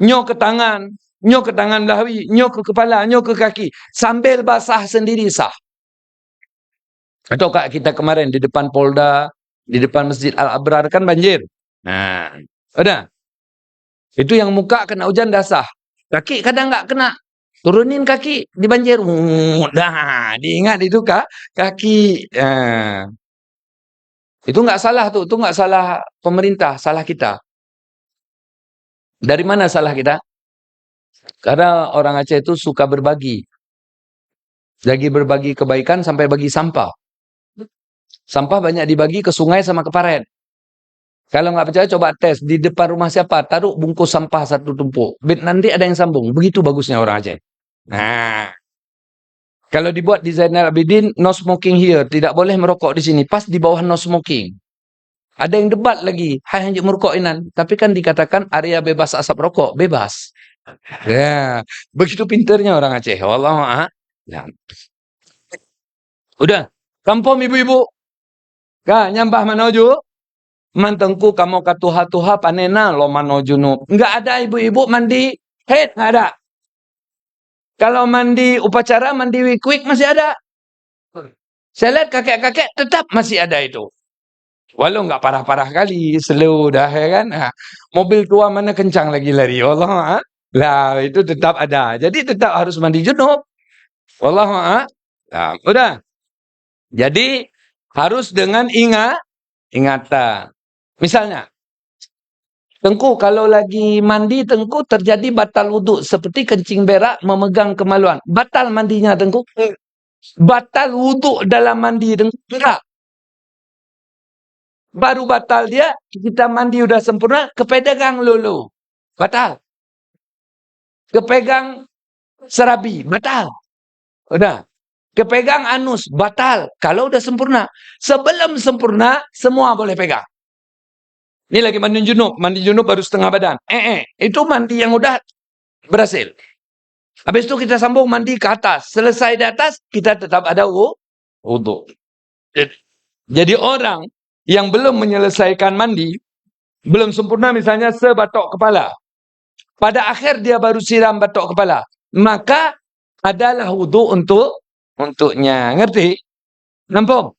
Nyok ke tangan. Nyok ke tangan lawi, nyok ke kepala, nyok ke kaki. Sambil basah sendiri sah. Atau kayak kita kemarin di depan Polda, di depan Masjid Al-Abrar kan banjir. Nah, udah. Itu yang muka kena hujan dah sah. Kaki kadang nggak kena. Turunin kaki di banjir. Dah, diingat itu kaki. Itu nggak salah tuh. Itu nggak salah pemerintah, salah kita. Dari mana salah kita? Karena orang Aceh itu suka berbagi. Jadi berbagi kebaikan sampai bagi sampah. Sampah banyak dibagi ke sungai sama ke paret. Kalau nggak percaya coba tes. Di depan rumah siapa? Taruh bungkus sampah satu tumpuk. Nanti ada yang sambung. Begitu bagusnya orang Aceh. Nah, kalau dibuat di Zainal Abidin, no smoking here. Tidak boleh merokok di sini. Pas di bawah no smoking. Ada yang debat lagi. Hai hanjuk merokok inan. Tapi kan dikatakan area bebas asap rokok. Bebas. Ya, begitu pinternya orang Aceh. Wallah. Ya. Udah. Kampung ibu-ibu. Nyambah manoju. Mantengku kamu katuha-tuha panena lo manoju nu. Enggak ada ibu-ibu mandi head. Enggak ada. Kalau mandi upacara, mandi wik-wik masih ada. Saya lihat kakek-kakek tetap masih ada itu. Walau nggak parah-parah kali, slow dah ya kan. Mobil tua mana kencang lagi lari. Allah. Lah itu tetap ada. Jadi tetap harus mandi junub. Allah. Nah, udah. Jadi harus dengan ingatan. Misalnya, Tengku kalau lagi mandi Tengku terjadi batal wuduk seperti kencing berak memegang kemaluan. Batal mandinya Tengku? Batal wuduk dalam mandi Tengku? Enggak. Baru batal dia, kita mandi udah sempurna, kepegang lulu. Batal. Kepegang serabi, batal. Udah. Kepegang anus, batal. Kalau udah sempurna. Sebelum sempurna, semua boleh pegang. Ini lagi mandi junub baru setengah badan. Itu mandi yang udah berhasil. Habis itu kita sambung mandi ke atas. Selesai di atas, kita tetap ada wuduk. Jadi orang yang belum menyelesaikan mandi, belum sempurna misalnya sebatok kepala. Pada akhir dia baru siram batok kepala. Maka adalah wuduk untuknya. Ngerti? Nampak?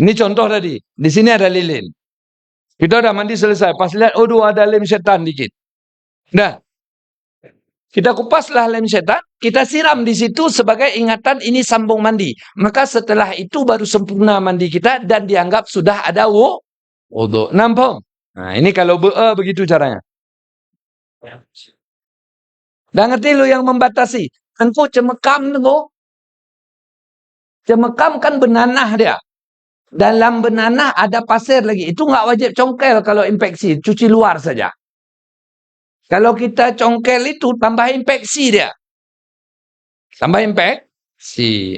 Ini contoh tadi. Di sini ada lilin. Kita udah mandi selesai. Pas lihat, ada lem setan dikit. Nah, kita kupaslah lem setan. Kita siram di situ sebagai ingatan ini sambung mandi. Maka setelah itu baru sempurna mandi kita dan dianggap sudah ada wuduk. Nampak? Nah, ini kalau begitu caranya. Dah ngerti lu yang membatasi? Engkau cemekam tu. Cemekam kan benanah dia. Dalam benanah ada pasir lagi. Itu nggak wajib congkel kalau infeksi. Cuci luar saja. Kalau kita congkel itu tambah infeksi dia. Tambah infeksi.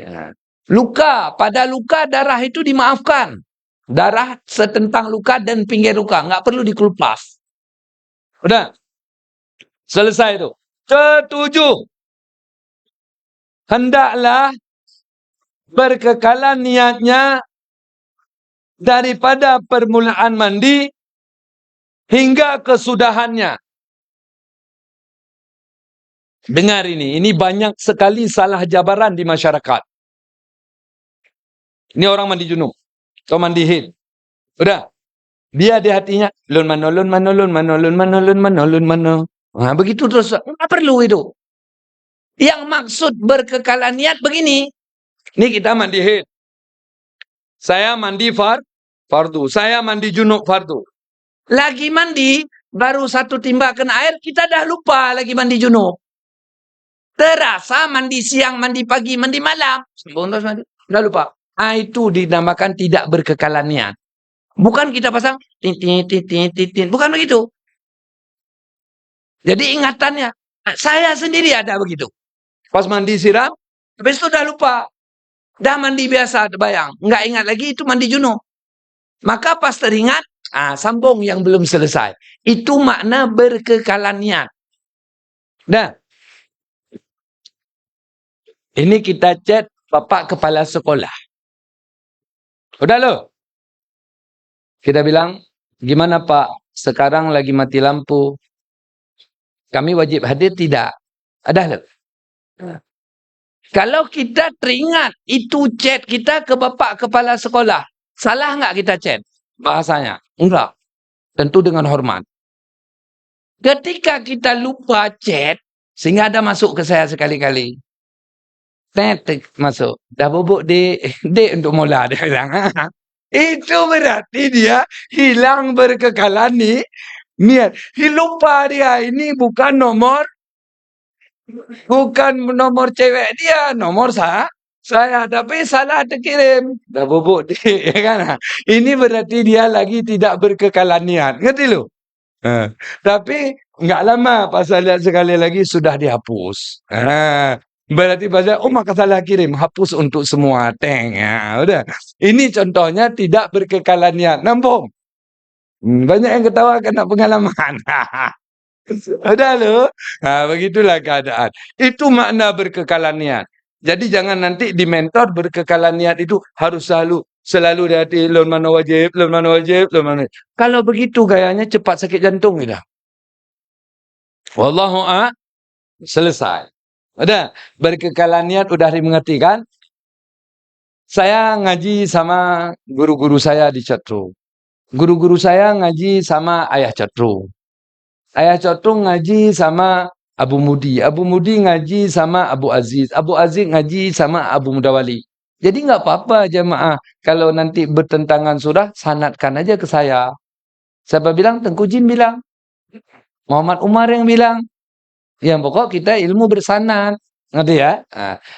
Luka. Pada luka darah itu dimaafkan. Darah setentang luka dan pinggir luka. Nggak perlu dikelupas. Udah. Selesai itu. Ketujuh. Hendaklah berkekalan niatnya daripada permulaan mandi hingga kesudahannya. Dengar ini banyak sekali salah jabaran di masyarakat. Ini orang mandi junub atau mandi haid. Udah. Dia di hatinya lun mano. Begitu terus. Enggak perlu itu. Yang maksud berkekalan niat begini. Ini kita mandi haid. Saya mandi fardu. Saya mandi junub fardu. Lagi mandi, baru satu timbakan air, kita dah lupa lagi mandi junub. Terasa mandi siang, mandi pagi, mandi malam. Bonus mandi. Dah lupa. Itu dinamakan tidak berkekalan niat. Bukan kita pasang tin. Bukan begitu. Jadi ingatannya. Saya sendiri ada begitu. Pas mandi siram, habis itu dah lupa. Dah mandi biasa, terbayang. Nggak ingat lagi itu mandi junub. Maka pas teringat, sambung yang belum selesai. Itu makna berkekalan niat. Nah, ini kita chat Bapak Kepala Sekolah. Udah loh. Kita bilang, gimana Pak? Sekarang lagi mati lampu. Kami wajib hadir tidak? Ada loh. Kalau kita teringat itu chat kita ke Bapak Kepala Sekolah. Salah nggak kita chat? Bahasanya. Enggak. Tentu dengan hormat. Ketika kita lupa chat, sehingga ada masuk ke saya sekali-kali. Masuk. Dah bubuk dek untuk mula. Dia bilang. Itu berarti dia hilang berkekalan niat. Lupa dia. Ini bukan nomor cewek dia. Nomor saya. Tapi salah terkirim. Dah bubuk dek. Kan? Ini berarti dia lagi tidak berkekalan niat. Ngerti lu? Tapi nggak lama pasal lihat sekali lagi sudah dihapus. Berarti pasal maka salah kirim, hapus untuk semua. Udah. Ini contohnya tidak berkekalan niat. Nampung. Banyak yang ketawa kena pengalaman. Udah loh. Begitulah keadaan. Itu makna berkekalan niat. Jadi jangan nanti di mentor berkekalan niat itu harus selalu di hati lon mana wajib. Kalau begitu gayanya cepat sakit jantung gitu. Wallahu selesai. Udah, berkekalan niat udah dimengerti kan? Saya ngaji sama guru-guru saya di Chatro. Guru-guru saya ngaji sama Ayah Chatro. Ayah Chatro ngaji sama Abu Mudi. Abu Mudi ngaji sama Abu Aziz. Abu Aziz ngaji sama Abu Mudawali. Jadi nggak apa-apa jemaah. Kalau nanti bertentangan sudah, sanadkan aja ke saya. Siapa bilang? Tengku Jin bilang. Muhammad Umar yang bilang. Yang pokok kita ilmu bersanad. Ngerti ya?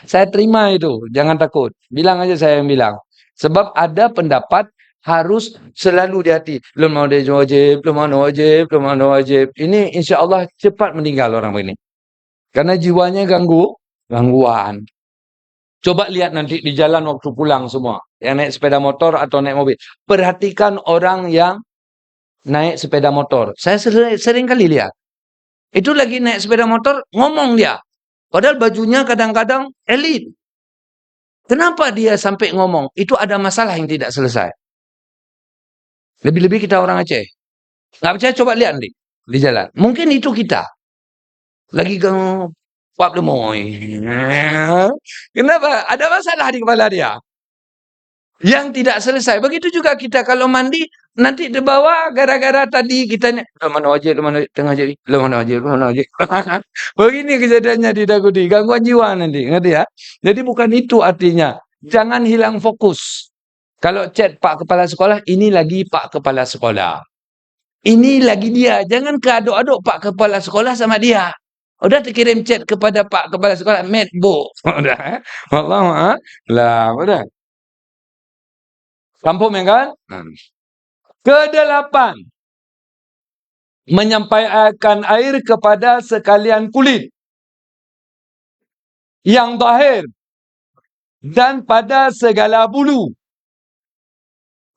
Saya terima itu. Jangan takut. Bilang aja saya yang bilang. Sebab ada pendapat harus selalu di hati. Belum mau wajib. Ini insya Allah cepat meninggal orang ini. Karena jiwanya gangguan. Coba lihat nanti di jalan waktu pulang semua. Yang naik sepeda motor atau naik mobil. Perhatikan orang yang naik sepeda motor. Saya sering kali lihat. Itu lagi naik sepeda motor, ngomong dia. Padahal bajunya kadang-kadang elit. Kenapa dia sampai ngomong? Itu ada masalah yang tidak selesai. Lebih-lebih kita orang Aceh. Nggak percaya, coba lihat di jalan. Mungkin itu kita. Lagi Pak Lemoy. Kenapa? Ada masalah di kepala dia. Yang tidak selesai. Begitu juga kita kalau mandi, nanti di bawah gara-gara tadi kita mana wajib, tengah jadi, mana wajib. Begini kejadiannya di Dagudi, gangguan jiwa nanti, ngerti ya? Jadi bukan itu artinya. Jangan hilang fokus. Kalau chat Pak Kepala Sekolah, ini lagi Pak Kepala Sekolah. Ini lagi dia. Jangan keaduk-aduk Pak Kepala Sekolah sama dia. Udah terkirim chat kepada Pak Kepala Sekolah, mate, bu. Udah. Allah, udah. Kampung ya kan? Kedelapan. Menyampaikan air kepada sekalian kulit. Yang zahir. Dan pada segala bulu.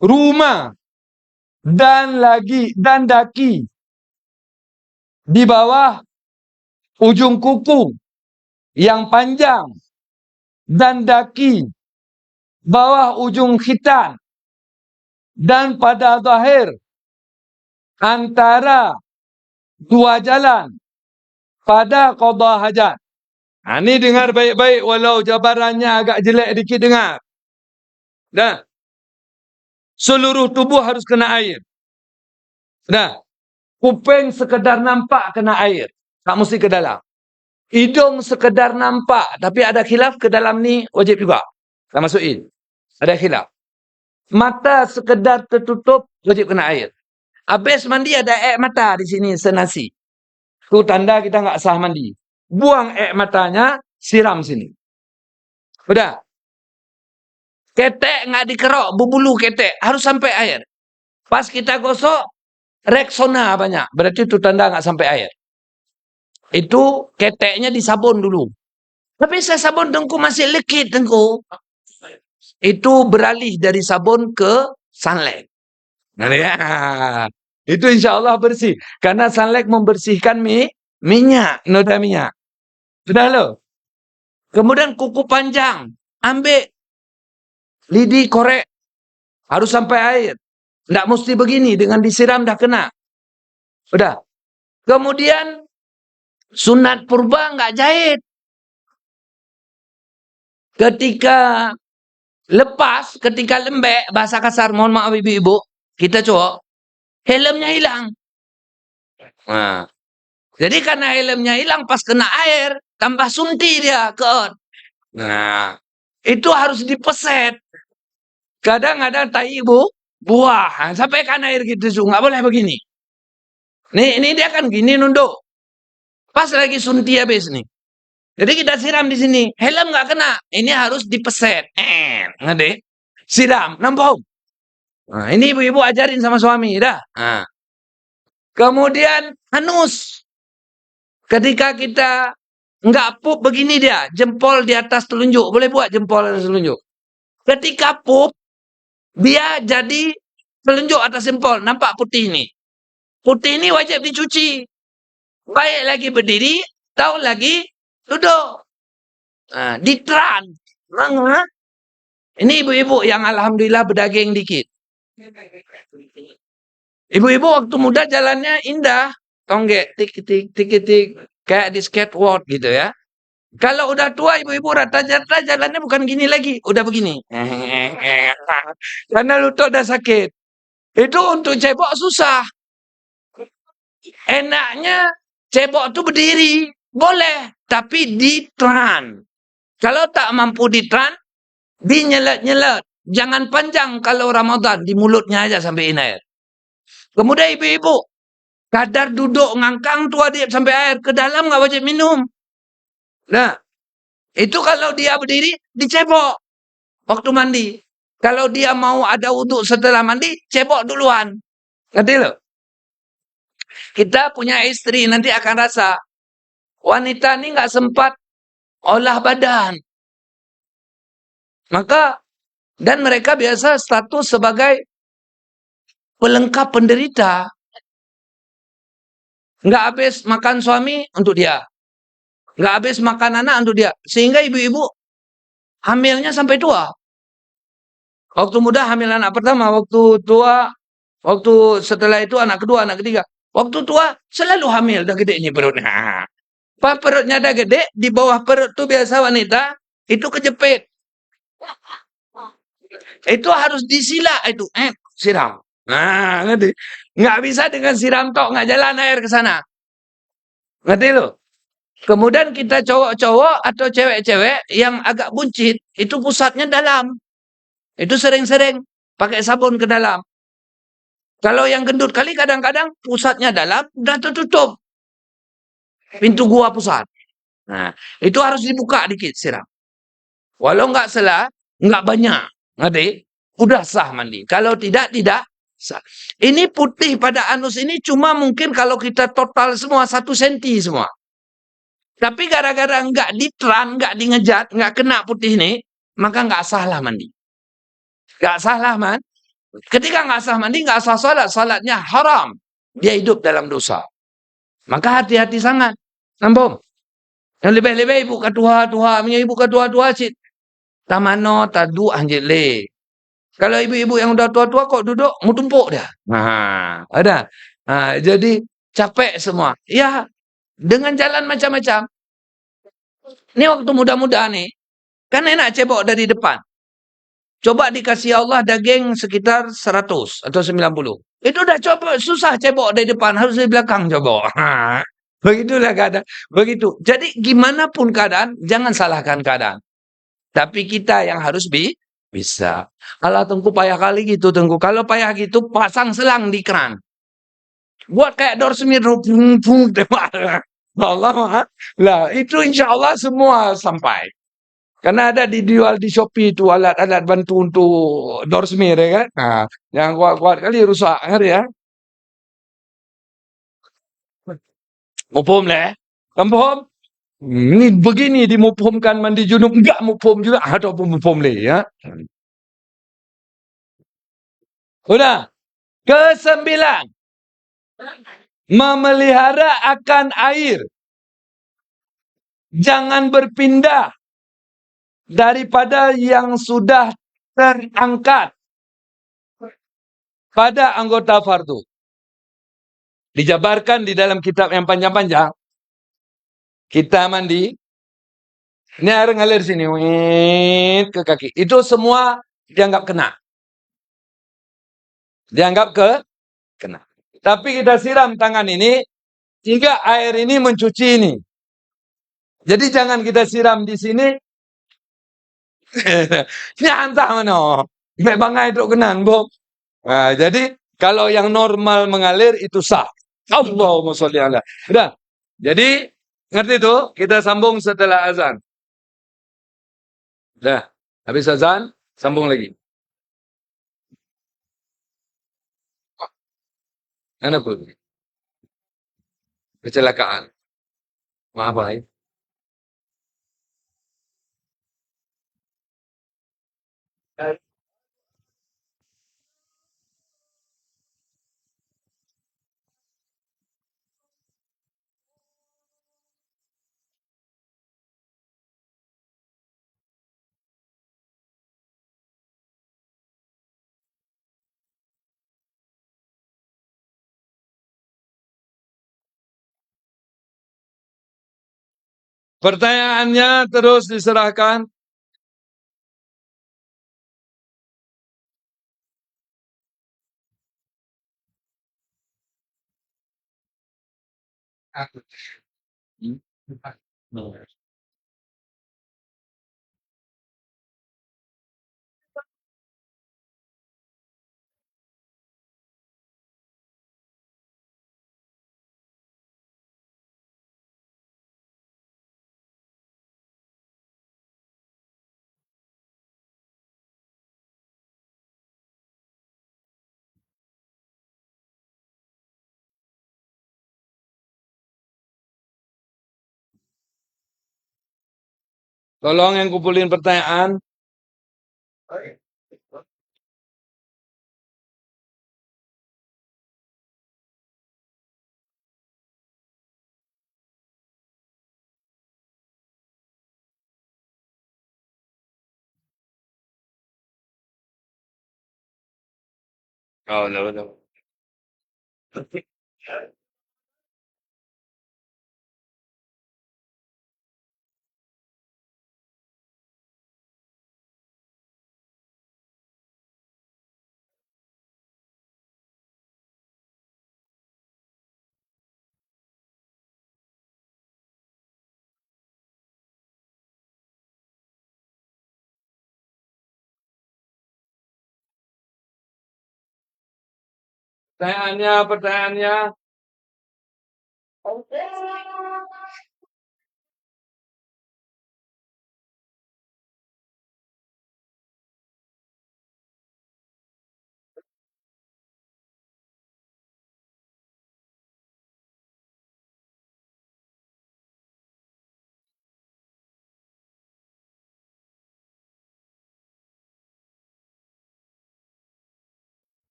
Rumah. Dan daki. Di bawah ujung kuku. Yang panjang. Dan daki. Bawah ujung khitan. Dan pada zahir antara dua jalan pada qada hajat. Ini dengar baik-baik walau jabarannya agak jelek dikit dengar. Dah. Seluruh tubuh harus kena air. Dah. Kuping sekedar nampak kena air. Tak mesti ke dalam. Hidung sekedar nampak, tapi ada khilaf ke dalam ni wajib juga. Tak masukin. Ada khilaf. Mata sekedar tertutup, wajib kena air. Habis mandi ada air mata di sini senasi. Itu tanda kita nggak sah mandi. Buang air matanya, siram sini. Udah. Ketek nggak dikerok, berbulu ketek. Harus sampai air. Pas kita gosok, Rexona banyak. Berarti itu tanda nggak sampai air. Itu keteknya disabun dulu. Tapi saya sabun dengku masih lekit dengku. Itu beralih dari sabun ke sunlight. Nah, ya. Itu insya Allah bersih. Karena sunlight membersihkan minyak, noda minyak. Sudah loh. Kemudian kuku panjang. Ambil lidi korek. Harus sampai air. Tidak mesti begini. Dengan disiram dah kena. Udah. Kemudian sunat purba nggak jahit. Ketika lepas, ketika lembek, bahasa kasar, mohon maaf ibu-ibu, kita cowok, helmnya hilang. Nah, jadi karena helmnya hilang pas kena air, tambah sunti dia ke on. Nah, itu harus dipeset. Kadang-kadang tai ibu, buah, sampai kan air gitu, nggak boleh begini. Ini dia kan gini nunduk. Pas lagi sunti habis nih. Jadi kita siram di sini. Helm nggak kena. Ini harus dipeset. Ngerti? Siram. Nampung. Nah, ini ibu-ibu ajarin sama suami. Dah. Nah. Kemudian hanus. Ketika kita nggak pup begini dia. Jempol di atas telunjuk. Boleh buat jempol di atas telunjuk. Ketika pup. Dia jadi telunjuk atas jempol. Nampak putih ini. Putih ini wajib dicuci. Baik lagi berdiri. Tahu lagi duduk. Nah, ditran. Ini ibu-ibu yang alhamdulillah berdaging dikit. Ibu-ibu waktu muda jalannya indah. Tonggek, tik-tik, tik-tik. Kayak di skateboard gitu ya. Kalau udah tua ibu-ibu rata-rata jalannya bukan gini lagi. Udah begini. Karena lutut udah sakit. Itu untuk cebok susah. Enaknya cebok itu berdiri. Boleh. Tapi ditran. Kalau tak mampu ditran, dinyelet-nyelet. Jangan panjang kalau Ramadan. Di mulutnya aja sampai air. Kemudian ibu-ibu. Kadar duduk ngangkang tua dia sampai air. Ke dalam nggak wajib minum. Nah. Itu kalau dia berdiri, dicebok. Waktu mandi. Kalau dia mau ada wudhu setelah mandi, cebok duluan. Ngerti loh? Kita punya istri, nanti akan rasa. Wanita ini nggak sempat olah badan. Maka, dan mereka biasa status sebagai pelengkap penderita. Nggak habis makan suami untuk dia. Nggak habis makan anak untuk dia. Sehingga ibu-ibu hamilnya sampai tua. Waktu muda hamil anak pertama. Waktu tua, waktu setelah itu anak kedua, anak ketiga. Waktu tua selalu hamil. Dah gede ini perutnya. Pas perutnya dah gede, di bawah perut tuh biasa wanita, itu kejepit. Itu harus disila itu. Siram. Nah, ngerti? Nggak bisa dengan siram tok, nggak jalan air ke sana. Ngerti lo? Kemudian kita cowok-cowok atau cewek-cewek yang agak buncit, itu pusatnya dalam. Itu sering-sering pakai sabun ke dalam. Kalau yang gendut kali kadang-kadang pusatnya dalam, udah tertutup. Pintu gua pusat. Nah, itu harus dibuka dikit siram. Walau nggak salah, nggak banyak. Ngerti? Udah sah mandi. Kalau tidak, tidak sah. Ini putih pada anus ini cuma mungkin kalau kita total semua 1 senti semua. Tapi gara-gara nggak ditran, nggak ngejat, nggak kena putih ini, maka nggak salah mandi. Nggak salah man. Ketika nggak sah mandi, nggak sah salat. Salatnya haram. Dia hidup dalam dosa. Maka hati-hati sangat. Nampung. Yang lebih-lebih ibu ketua-tua, punya ibu ketua-tua cik. Tamano tadu anjir le. Kalau ibu-ibu yang udah tua-tua kok duduk, mau tumpuk dah. Nah, ada. Nah, jadi capek semua. Ya, dengan jalan macam-macam. Ini waktu muda-muda nih, kan enak cebok dari depan. Coba dikasih Allah daging sekitar 100 atau 90. Itu udah coba susah cebok dari depan, harus dari belakang coba. Begitulah keadaan. Begitu. Jadi gimana pun keadaan, jangan salahkan keadaan. Tapi kita yang harus bisa. Kalau Tengku payah kali gitu, Tengku. Kalau payah gitu, pasang selang di keran. Buat kayak Dorsemir, pung, pung, Allah, lah itu insya Allah semua sampai. Karena ada dijual di Shopee itu alat-alat bantu untuk Dorsemir ya kan. Nah, yang kuat-kuat kali rusak kan ya. Mupum lah. Kampung. Ini begini dimupumkan mandi junub enggak mupum juga atau mupum le ya. Udah. Kesembilan, memelihara akan air. Jangan berpindah daripada yang sudah terangkat pada anggota fardu. Dijabarkan di dalam kitab yang panjang-panjang. Kita mandi. Ini air ngalir sini. Wit, ke kaki. Itu semua dianggap kena. Dianggap kena. Tapi kita siram tangan ini. Hingga air ini mencuci ini. Jadi jangan kita siram di sini. Ini antah mana. Memang itu kenan, Bob. Nah, jadi kalau yang normal mengalir itu sah. Allahumma sholli ala. Udah. Jadi ngerti tuh? Kita sambung setelah azan. Udah. Habis azan, sambung lagi. Mana pun? Kecelakaan. Maaf, Pak. Pertanyaannya terus diserahkan. Tolong yang kumpulin pertanyaan. Oh, no. Pertanyaannya.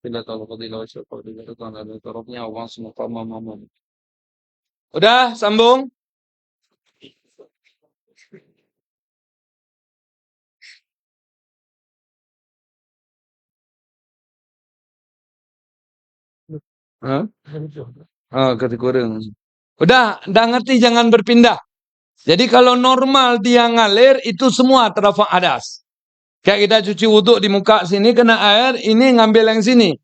Tidak tahu fadilah siapa dikatakan ada tarafnya Allah semua mama. Udah, sambung. Hah? Oh, ketik kurang. Udah ngerti jangan berpindah. Jadi kalau normal dia ngalir itu semua terafak hadas. Kayak kita cuci wudhu di muka sini kena air, ini ngambil yang sini.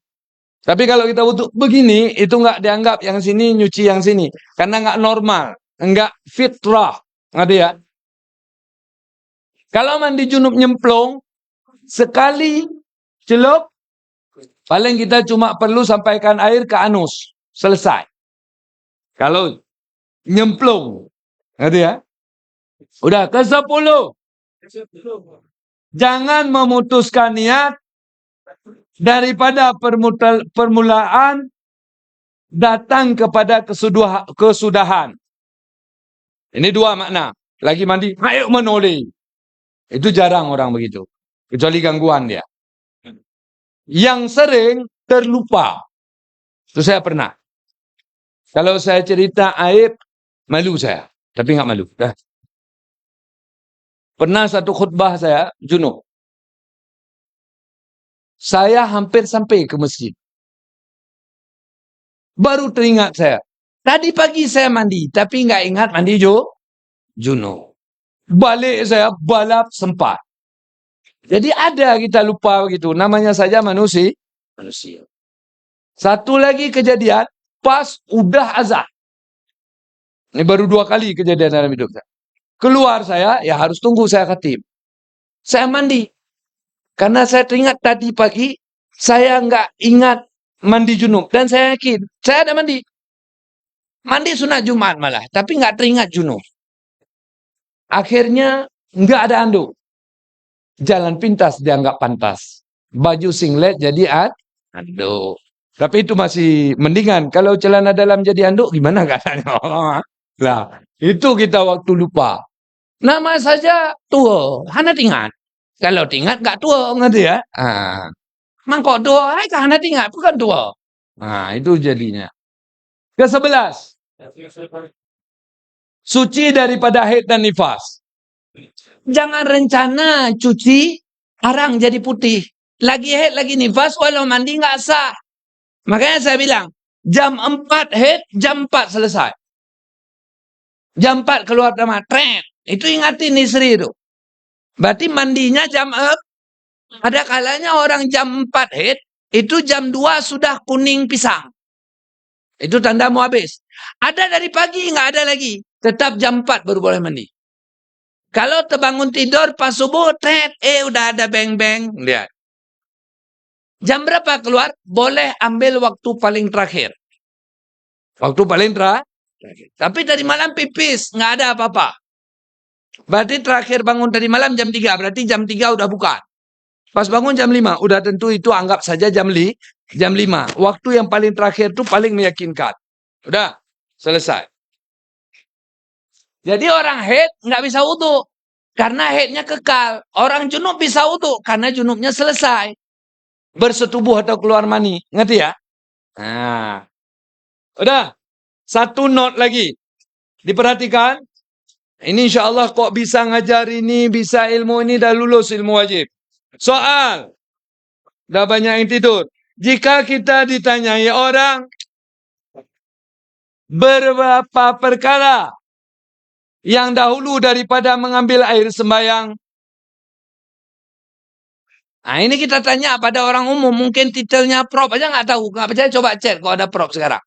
Tapi kalau kita wudhu begini, itu nggak dianggap yang sini nyuci yang sini. Karena nggak normal, nggak fitrah. Ngerti ya? Kalau mandi junub nyemplung, sekali celup, paling kita cuma perlu sampaikan air ke anus. Selesai. Kalau nyemplung. Ngerti ya? Udah, ke-10. Jangan memutuskan niat daripada permulaan datang kepada kesudahan. Ini dua makna. Lagi mandi, ayo menoleh. Itu jarang orang begitu. Kecuali gangguan dia. Yang sering terlupa. Itu saya pernah. Kalau saya cerita aib, malu saya. Tapi nggak malu. Dah. Pernah satu khutbah saya, junub. Saya hampir sampai ke masjid. Baru teringat saya. Tadi pagi saya mandi, tapi nggak ingat mandi junub. Balik saya balap sempat. Jadi ada kita lupa begitu. Namanya saja manusia. Satu lagi kejadian, pas udah azan. Ini baru 2 kali kejadian dalam hidup saya. Keluar saya, ya harus tunggu saya khatib. Saya mandi. Karena saya teringat tadi pagi, saya nggak ingat mandi junub. Dan saya yakin, saya ada mandi. Mandi sunat Jumat malah, tapi nggak teringat junub. Akhirnya nggak ada anduk. Jalan pintas dianggap pantas. Baju singlet jadi anduk. Tapi itu masih mendingan. Kalau celana dalam jadi anduk, gimana katanya? Lah, itu kita waktu lupa. Nama saja tua. Hana tingat. Kalau tingat nggak tua, ngerti ya? Mangkok tua, hana tingat, bukan tua. Itu jadinya. Ke-11. Suci daripada haid dan nifas. Jangan rencana cuci, arang jadi putih. Lagi haid, lagi nifas, walau mandi nggak sah. Makanya saya bilang, jam 4 haid, jam 4 selesai. Jam 4 keluar sama tren. Itu ingatin istri itu. Berarti mandinya jam 4. Ada kalanya orang jam 4 haid, itu jam 2 sudah kuning pisang. Itu tanda mau habis. Ada dari pagi, nggak ada lagi. Tetap jam 4 baru boleh mandi. Kalau terbangun tidur pas subuh, udah ada beng-beng. Lihat. Jam berapa keluar? Boleh ambil waktu paling terakhir. Waktu paling terakhir. Tapi tadi malam pipis, nggak ada apa-apa. Berarti terakhir bangun tadi malam jam 3. Berarti jam 3 udah buka. Pas bangun jam 5. Udah tentu itu anggap saja jam 5. Waktu yang paling terakhir itu paling meyakinkan. Udah, selesai. Jadi orang haid nggak bisa wudu. Karena haidnya kekal. Orang junub bisa wudu. Karena junubnya selesai. Bersetubuh atau keluar mani. Ngerti ya? Nah. Udah. Satu note lagi. Diperhatikan. Ini insya Allah kok bisa ngajar ini, bisa ilmu ini, dah lulus ilmu wajib. Soal. Dah banyak yang tidur. Jika kita ditanyai orang. Berapa perkara yang dahulu daripada mengambil air sembahyang. Nah ini kita tanya pada orang umum. Mungkin titelnya prop aja nggak tahu. Nggak percaya coba cek kalau ada prop sekarang.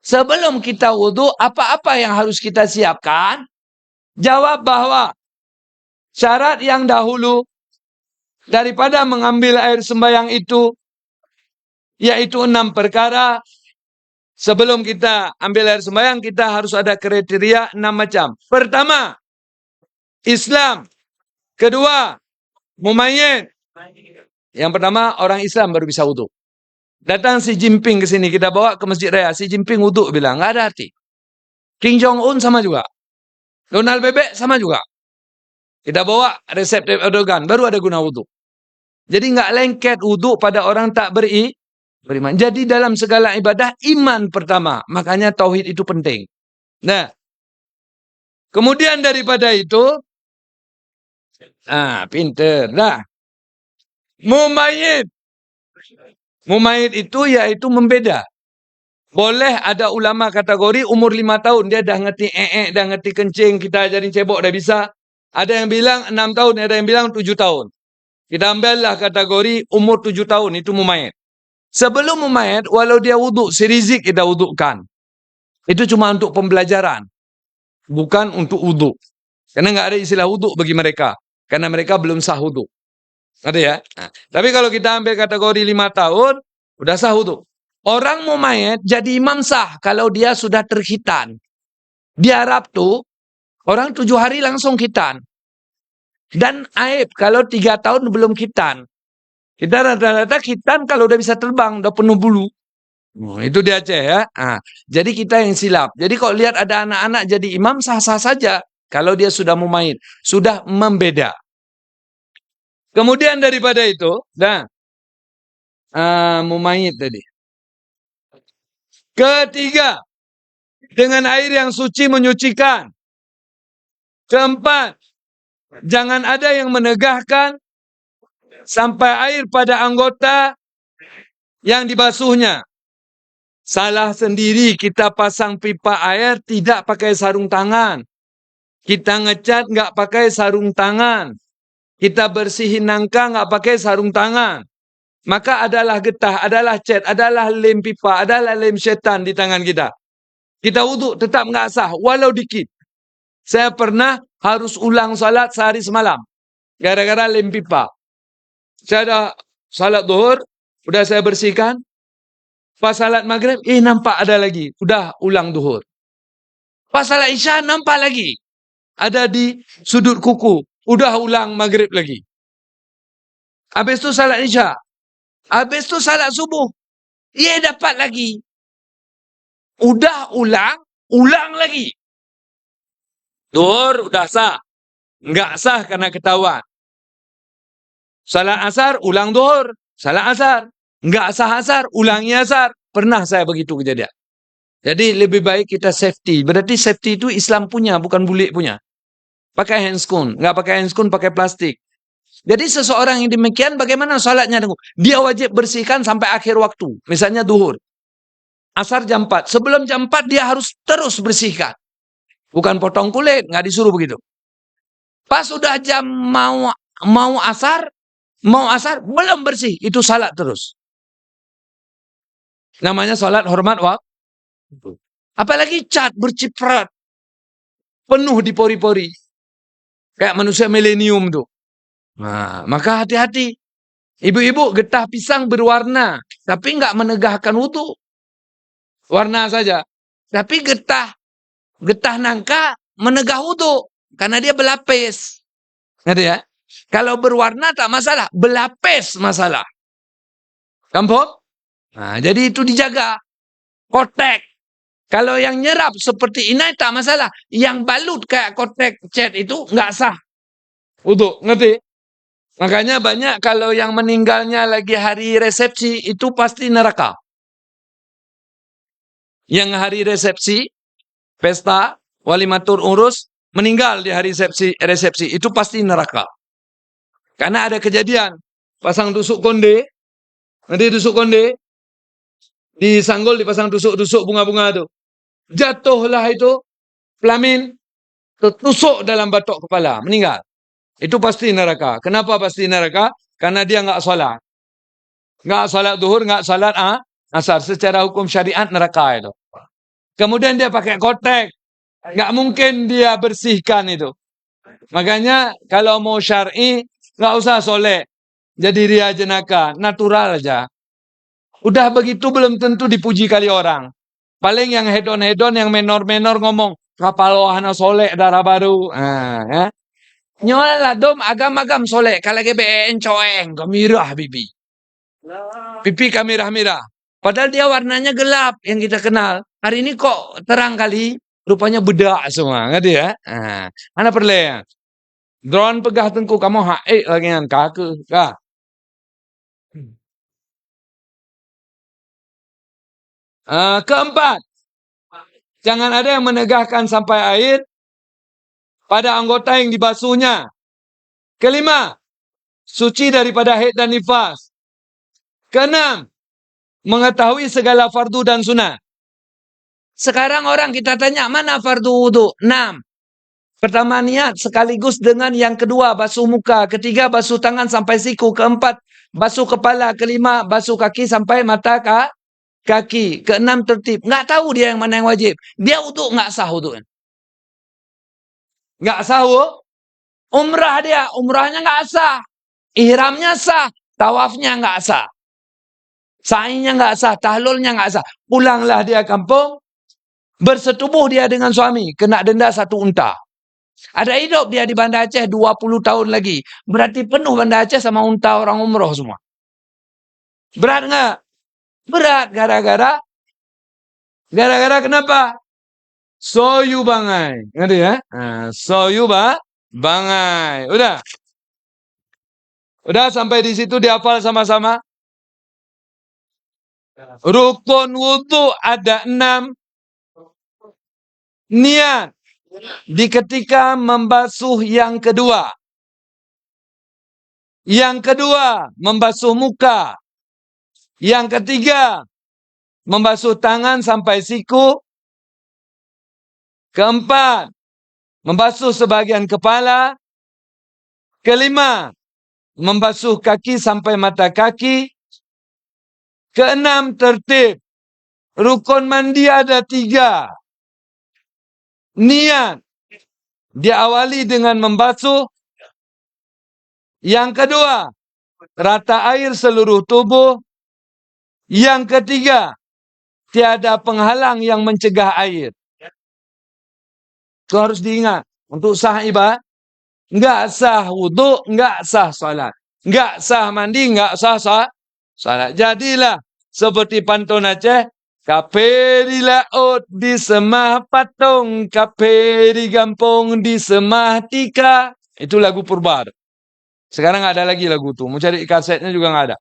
Sebelum kita wudhu, apa-apa yang harus kita siapkan? Jawab bahwa syarat yang dahulu daripada mengambil air sembahyang itu, yaitu 6 perkara. Sebelum kita ambil air sembahyang, kita harus ada kriteria 6 macam. Pertama, Islam. Kedua, mumayyin. Yang pertama, orang Islam baru bisa wudhu. Datang Xi Jinping ke sini, kita bawa ke Masjid Raya. Xi Jinping wudhu, bilang, nggak ada arti. Kim Jong-un sama juga. Donald Bebek sama juga. Kita bawa Recep Tayyip Erdogan, baru ada guna wudhu. Jadi nggak lengket wudhu pada orang tak beriman. Jadi dalam segala ibadah, iman pertama. Makanya tauhid itu penting. Nah, kemudian daripada itu, pinter. Nah, mumayyin. Mumayyin itu yaitu membeda. Boleh ada ulama kategori umur 5 tahun. Dia dah ngerti dah ngerti kencing. Kita ajarin cebok dah bisa. Ada yang bilang 6 tahun. Ada yang bilang 7 tahun. Kita ambillah kategori umur 7 tahun. Itu mumayyin. Sebelum memayat, walau dia wuduk, si Rizik kita wudukkan. Itu cuma untuk pembelajaran. Bukan untuk wuduk. Karena nggak ada istilah wuduk bagi mereka. Karena mereka belum sah wuduk. Ada ya? Nah, tapi kalau kita ambil kategori 5 tahun, udah sah wuduk. Orang mau mayat jadi imam sah kalau dia sudah terkhitan. Di Arab tuh, orang 7 hari langsung khitan. Dan aib kalau 3 tahun belum khitan. Kita rata-rata khitan kalau udah bisa terbang, udah penuh bulu. Itu di Aceh ya. Nah, jadi kita yang silap. Jadi kalau lihat ada anak-anak jadi imam sah-sah saja. Kalau dia sudah mau main. Sudah membeda. Kemudian daripada itu, mumayit tadi. Ketiga, dengan air yang suci menyucikan. Keempat, jangan ada yang menegahkan sampai air pada anggota yang dibasuhnya. Salah sendiri kita pasang pipa air tidak pakai sarung tangan. Kita ngecat nggak pakai sarung tangan. Kita bersihin nangka nggak pakai sarung tangan. Maka adalah getah, adalah cat, adalah lem pipa, adalah lem setan di tangan kita. Kita wuduk tetap nggak sah, walau dikit. Saya pernah harus ulang salat sehari semalam. Gara-gara lem pipa. Saya ada salat zuhur, udah saya bersihkan. Pas salat maghrib, nampak ada lagi. Udah ulang zuhur. Pas salat isya, nampak lagi. Ada di sudut kuku. Udah ulang maghrib lagi. Habis itu salat isya. Habis itu salat subuh. Dapat lagi. Udah ulang lagi. Zuhur udah sah. Enggak sah karena ketahuan. Salat asar, ulang zuhur. Salat asar. Enggak sah asar, ulangi asar. Pernah saya begitu kejadian. Jadi lebih baik kita safety. Berarti safety itu Islam punya, bukan bule punya. Pakai handscoon. Enggak pakai handscoon, pakai plastik. Jadi seseorang yang demikian bagaimana salatnya? Dia wajib bersihkan sampai akhir waktu. Misalnya zuhur. Asar jam 4. Sebelum jam 4 dia harus terus bersihkan. Bukan potong kulit, nggak disuruh begitu. Pas sudah jam mau asar belum bersih, itu salat terus. Namanya salat hormat waktu. Apalagi cat berciprat penuh di pori-pori. Kayak manusia milenium tuh. Nah, maka hati-hati. Ibu-ibu getah pisang berwarna, tapi nggak menegahkan wudu. Warna saja. Tapi getah nangka menegah wudu karena dia berlapis. Ngerti ya? Kalau berwarna tak masalah, berlapis masalah. Kampung? Nah, jadi itu dijaga. Kotek. Kalau yang nyerap seperti ini tak masalah. Yang balut kayak kotek cat itu nggak sah. Wudu, ngerti? Makanya banyak kalau yang meninggalnya lagi hari resepsi itu pasti neraka. Yang hari resepsi, pesta, walimatur urus, meninggal di hari resepsi itu pasti neraka. Karena ada kejadian, pasang tusuk konde, nanti tusuk konde, disanggul dipasang tusuk-tusuk bunga-bunga itu. Jatuhlah itu, pelamin, tertusuk dalam batok kepala, meninggal. Itu pasti neraka. Kenapa pasti neraka? Karena dia nggak sholat. Nggak sholat zuhur, nggak sholat asar. Secara hukum syariat neraka itu. Kemudian dia pakai kotek. Nggak mungkin dia bersihkan itu. Makanya kalau mau syar'i, nggak usah soleh. Jadi ria jenaka. Natural aja. Udah begitu belum tentu dipuji kali orang. Paling yang hedon-hedon, yang menor-menor ngomong. Kapal wahana soleh darah baru. Ya. Nyola dom agam-agam soleh. Kalau GBN coeng. Gemirah bibi. Pipi kamirah-mirah. Padahal dia warnanya gelap yang kita kenal. Hari ini kok terang kali. Rupanya bedak semua. Ngerti ya? Mana perlu ya? Drone pegah tengku. Kamu haik lagi dengan kakak. Keempat. Jangan ada yang menegahkan sampai air pada anggota yang dibasuhnya. Kelima. Suci daripada haid dan nifas. Keenam. Mengetahui segala fardu dan sunnah. Sekarang orang kita tanya, mana fardu wudu? 6. Pertama niat sekaligus dengan yang kedua basuh muka. Ketiga basuh tangan sampai siku. Keempat Basuh kepala, kelima basuh kaki sampai mata kaki, keenam tertib. Nggak tahu dia yang mana yang wajib. Dia wuduk nggak sah wuduknya. Nggak sah umrah dia, umrahnya nggak sah. Ihramnya sah, tawafnya nggak sah. Sa'inya nggak sah, tahlulnya nggak sah. Pulanglah dia kampung, bersetubuh dia dengan suami, kena denda 1 unta. Ada hidup dia di Banda Aceh 20 tahun lagi. Berarti penuh Banda Aceh sama unta orang umroh semua. Berat nggak? Berat. Gara-gara kenapa? Soyu bangai. Ngerti ya? Nah, soyu bangai. Udah sampai di situ dihafal sama-sama. Rukun wudhu ada 6. Niat di ketika membasuh yang kedua. Yang kedua, membasuh muka. Yang ketiga, membasuh tangan sampai siku. Keempat, membasuh sebagian kepala. Kelima, membasuh kaki sampai mata kaki. Keenam, tertib. Rukun mandi ada 3. Niat diawali dengan membasuh. Yang kedua, rata air seluruh tubuh. Yang ketiga, tiada penghalang yang mencegah air. Itu harus diingat. Untuk sah ibadah, enggak sah wudhu, enggak sah salat. Enggak sah mandi, enggak sah salat. Jadilah seperti pantun Aceh, kape di laut di semah patung, kape di kampung di semah tika. Itu lagu purba. Sekarang nggak ada lagi lagu itu. Mau cari kasetnya juga nggak ada.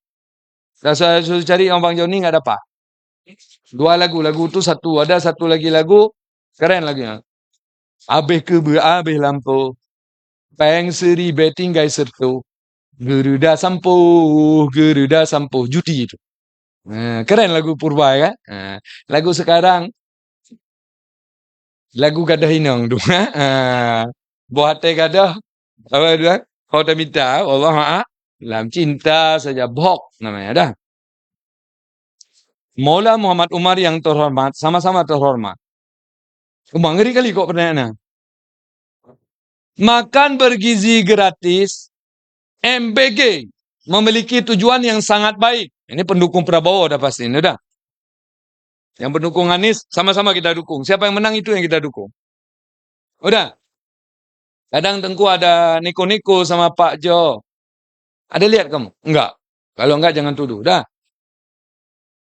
Saya suruh cari yang Bang Joni nggak dapat. 2 lagu itu satu. Ada satu lagi lagu keren lagunya. Abih kebe abih lampu, peng seri betinggai sertu, Geruda sampo, judi itu. Keren lagu purba ya. Lagu sekarang, lagu gadah inong tu. Buat gadah, apa dia? Kau tak minta, Allah dalam cinta saja bok namanya dah. Maula Muhammad Umar yang terhormat, sama-sama terhormat. Ngeri kali kok pertanyaannya. Makan bergizi gratis, MBG memiliki tujuan yang sangat baik. Ini pendukung Prabowo udah pasti, ini udah. Yang pendukung Anies sama-sama kita dukung. Siapa yang menang itu yang kita dukung. Udah. Kadang Tengku ada niko-niko sama Pak Jo. Ada lihat kamu? Enggak. Kalau enggak jangan tuduh. Udah.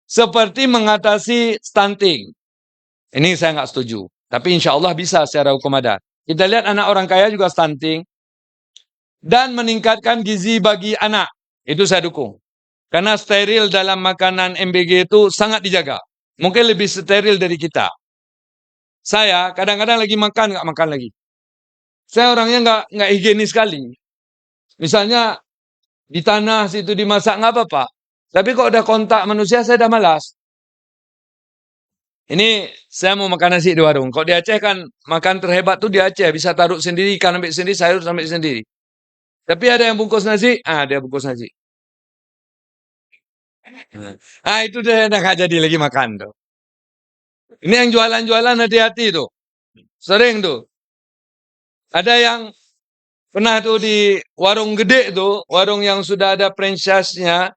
Seperti mengatasi stunting. Ini saya nggak setuju. Tapi insya Allah bisa secara hukum adat. Kita lihat anak orang kaya juga stunting. Dan meningkatkan gizi bagi anak. Itu saya dukung. Karena steril dalam makanan MBG itu sangat dijaga. Mungkin lebih steril dari kita. Saya kadang-kadang lagi makan, nggak makan lagi. Saya orangnya nggak higienis sekali. Misalnya di tanah situ dimasak nggak apa-apa. Tapi kalau udah kontak manusia saya udah malas. Ini saya mau makan nasi di warung. Kalau di Aceh kan makan terhebat tuh di Aceh. Bisa taruh sendiri, ikan ambil sendiri, sayur ambil sendiri. Tapi ada yang bungkus nasi, dia bungkus nasi. Itu dia nggak jadi lagi makan tuh. Ini yang jualan-jualan hati-hati tuh. Sering tuh. Ada yang pernah tuh di warung gede tuh, warung yang sudah ada franchise-nya.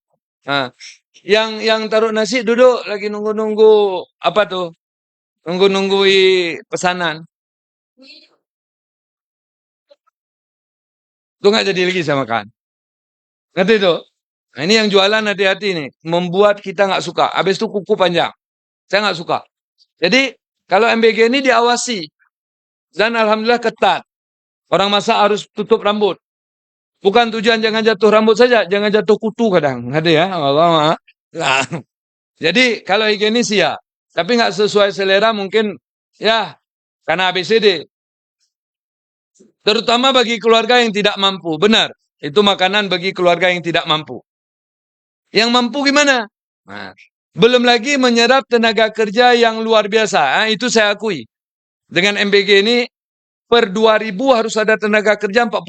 Yang taruh nasi duduk lagi nunggu-nunggu apa tuh? Nunggu-nunggui pesanan. Tuh nggak jadi lagi saya makan. Ngerti tuh? Nah, ini yang jualan hati-hati nih. Membuat kita nggak suka. Habis itu kuku panjang. Saya nggak suka. Jadi kalau MBG ini diawasi. Dan alhamdulillah ketat. Orang masak harus tutup rambut. Bukan tujuan jangan jatuh rambut saja. Jangan jatuh kutu kadang. Ada ya. Allah. Nah. Jadi kalau higienis ya. Tapi nggak sesuai selera mungkin ya. Karena ABCD. Terutama bagi keluarga yang tidak mampu. Benar. Itu makanan bagi keluarga yang tidak mampu. Yang mampu gimana? Nah, belum lagi menyerap tenaga kerja yang luar biasa. Itu saya akui. Dengan MBG ini per 2000 harus ada tenaga kerja 40.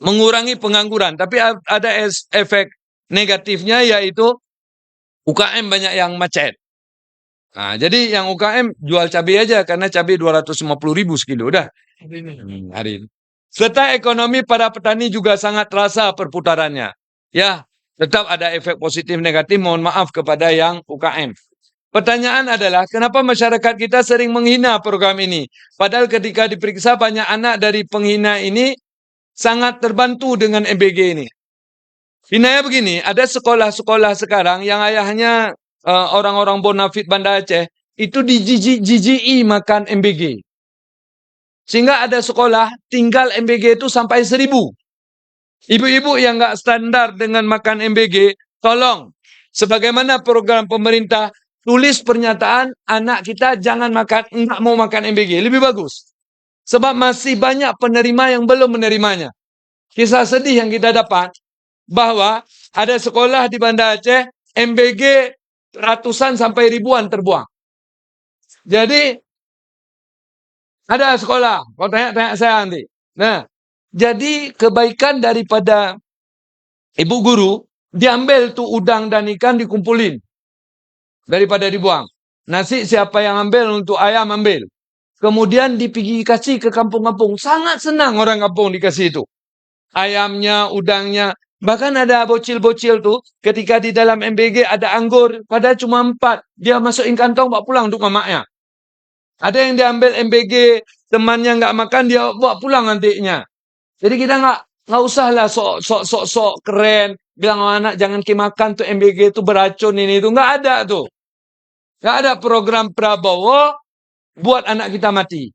Mengurangi pengangguran. Tapi ada efek Negatifnya yaitu UKM banyak yang macet. Nah, jadi yang UKM jual cabai aja karena cabai 250.000 sekilo udah. Hari ini. Serta ekonomi para petani juga sangat terasa perputarannya. Ya, tetap ada efek positif negatif. Mohon maaf kepada yang UKM. Pertanyaan adalah, kenapa masyarakat kita sering menghina program ini? Padahal ketika diperiksa banyak anak dari penghina ini sangat terbantu dengan MBG ini. Hinanya begini, ada sekolah-sekolah sekarang yang ayahnya orang-orang bonafit Banda Aceh, itu dijiji makan MBG. Sehingga ada sekolah tinggal MBG itu sampai 1.000. Ibu-ibu yang nggak standar dengan makan MBG, tolong, sebagaimana program pemerintah, tulis pernyataan anak kita jangan makan, nggak mau makan MBG. Lebih bagus. Sebab masih banyak penerima yang belum menerimanya. Kisah sedih yang kita dapat, bahwa ada sekolah di Banda Aceh, MBG ratusan sampai ribuan terbuang. Jadi, ada sekolah, kau tanya-tanya saya nanti. Nah, jadi kebaikan daripada ibu guru, diambil tuh udang dan ikan dikumpulin. Daripada dibuang. Nasi siapa yang ambil untuk ayam ambil. Kemudian dipigi kasih ke kampung-kampung. Sangat senang orang kampung dikasih itu. Ayamnya, udangnya. Bahkan ada bocil-bocil tuh. Ketika di dalam MBG ada anggur. Padahal cuma 4. Dia masukin kantong bawa pulang untuk mamaknya. Ada yang diambil MBG. Temannya nggak makan dia bawa pulang nantinya. Jadi kita nggak usah lah sok keren. Bilang sama anak jangan makan tuh MBG itu beracun ini itu. Nggak ada tuh. Nggak ada program Prabowo buat anak kita mati.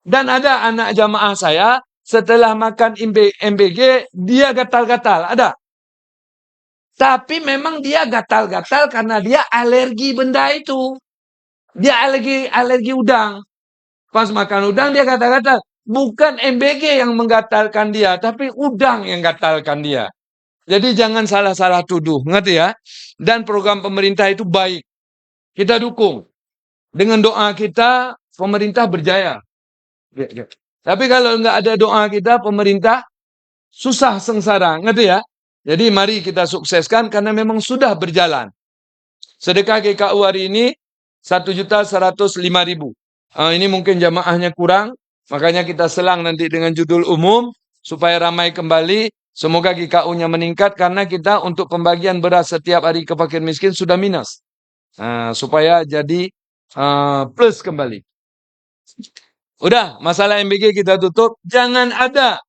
Dan ada anak jamaah saya, setelah makan MBG, dia gatal-gatal. Ada. Tapi memang dia gatal-gatal karena dia alergi benda itu. Dia alergi udang. Pas makan udang dia gatal-gatal. Bukan MBG yang menggatalkan dia, tapi udang yang gatalkan dia. Jadi jangan salah-salah tuduh. Ngerti ya? Dan program pemerintah itu baik. Kita dukung. Dengan doa kita, pemerintah berjaya. Tapi kalau nggak ada doa kita, pemerintah susah sengsara. Ngerti ya? Jadi mari kita sukseskan karena memang sudah berjalan. Sedekah GKU hari ini 1.105.000. Ini mungkin jamaahnya kurang. Makanya kita selang nanti dengan judul umum. Supaya ramai kembali. Semoga GKU-nya meningkat karena kita untuk pembagian beras setiap hari ke fakir miskin sudah minus. Supaya jadi plus kembali. Udah, masalah MBG kita tutup. Jangan ada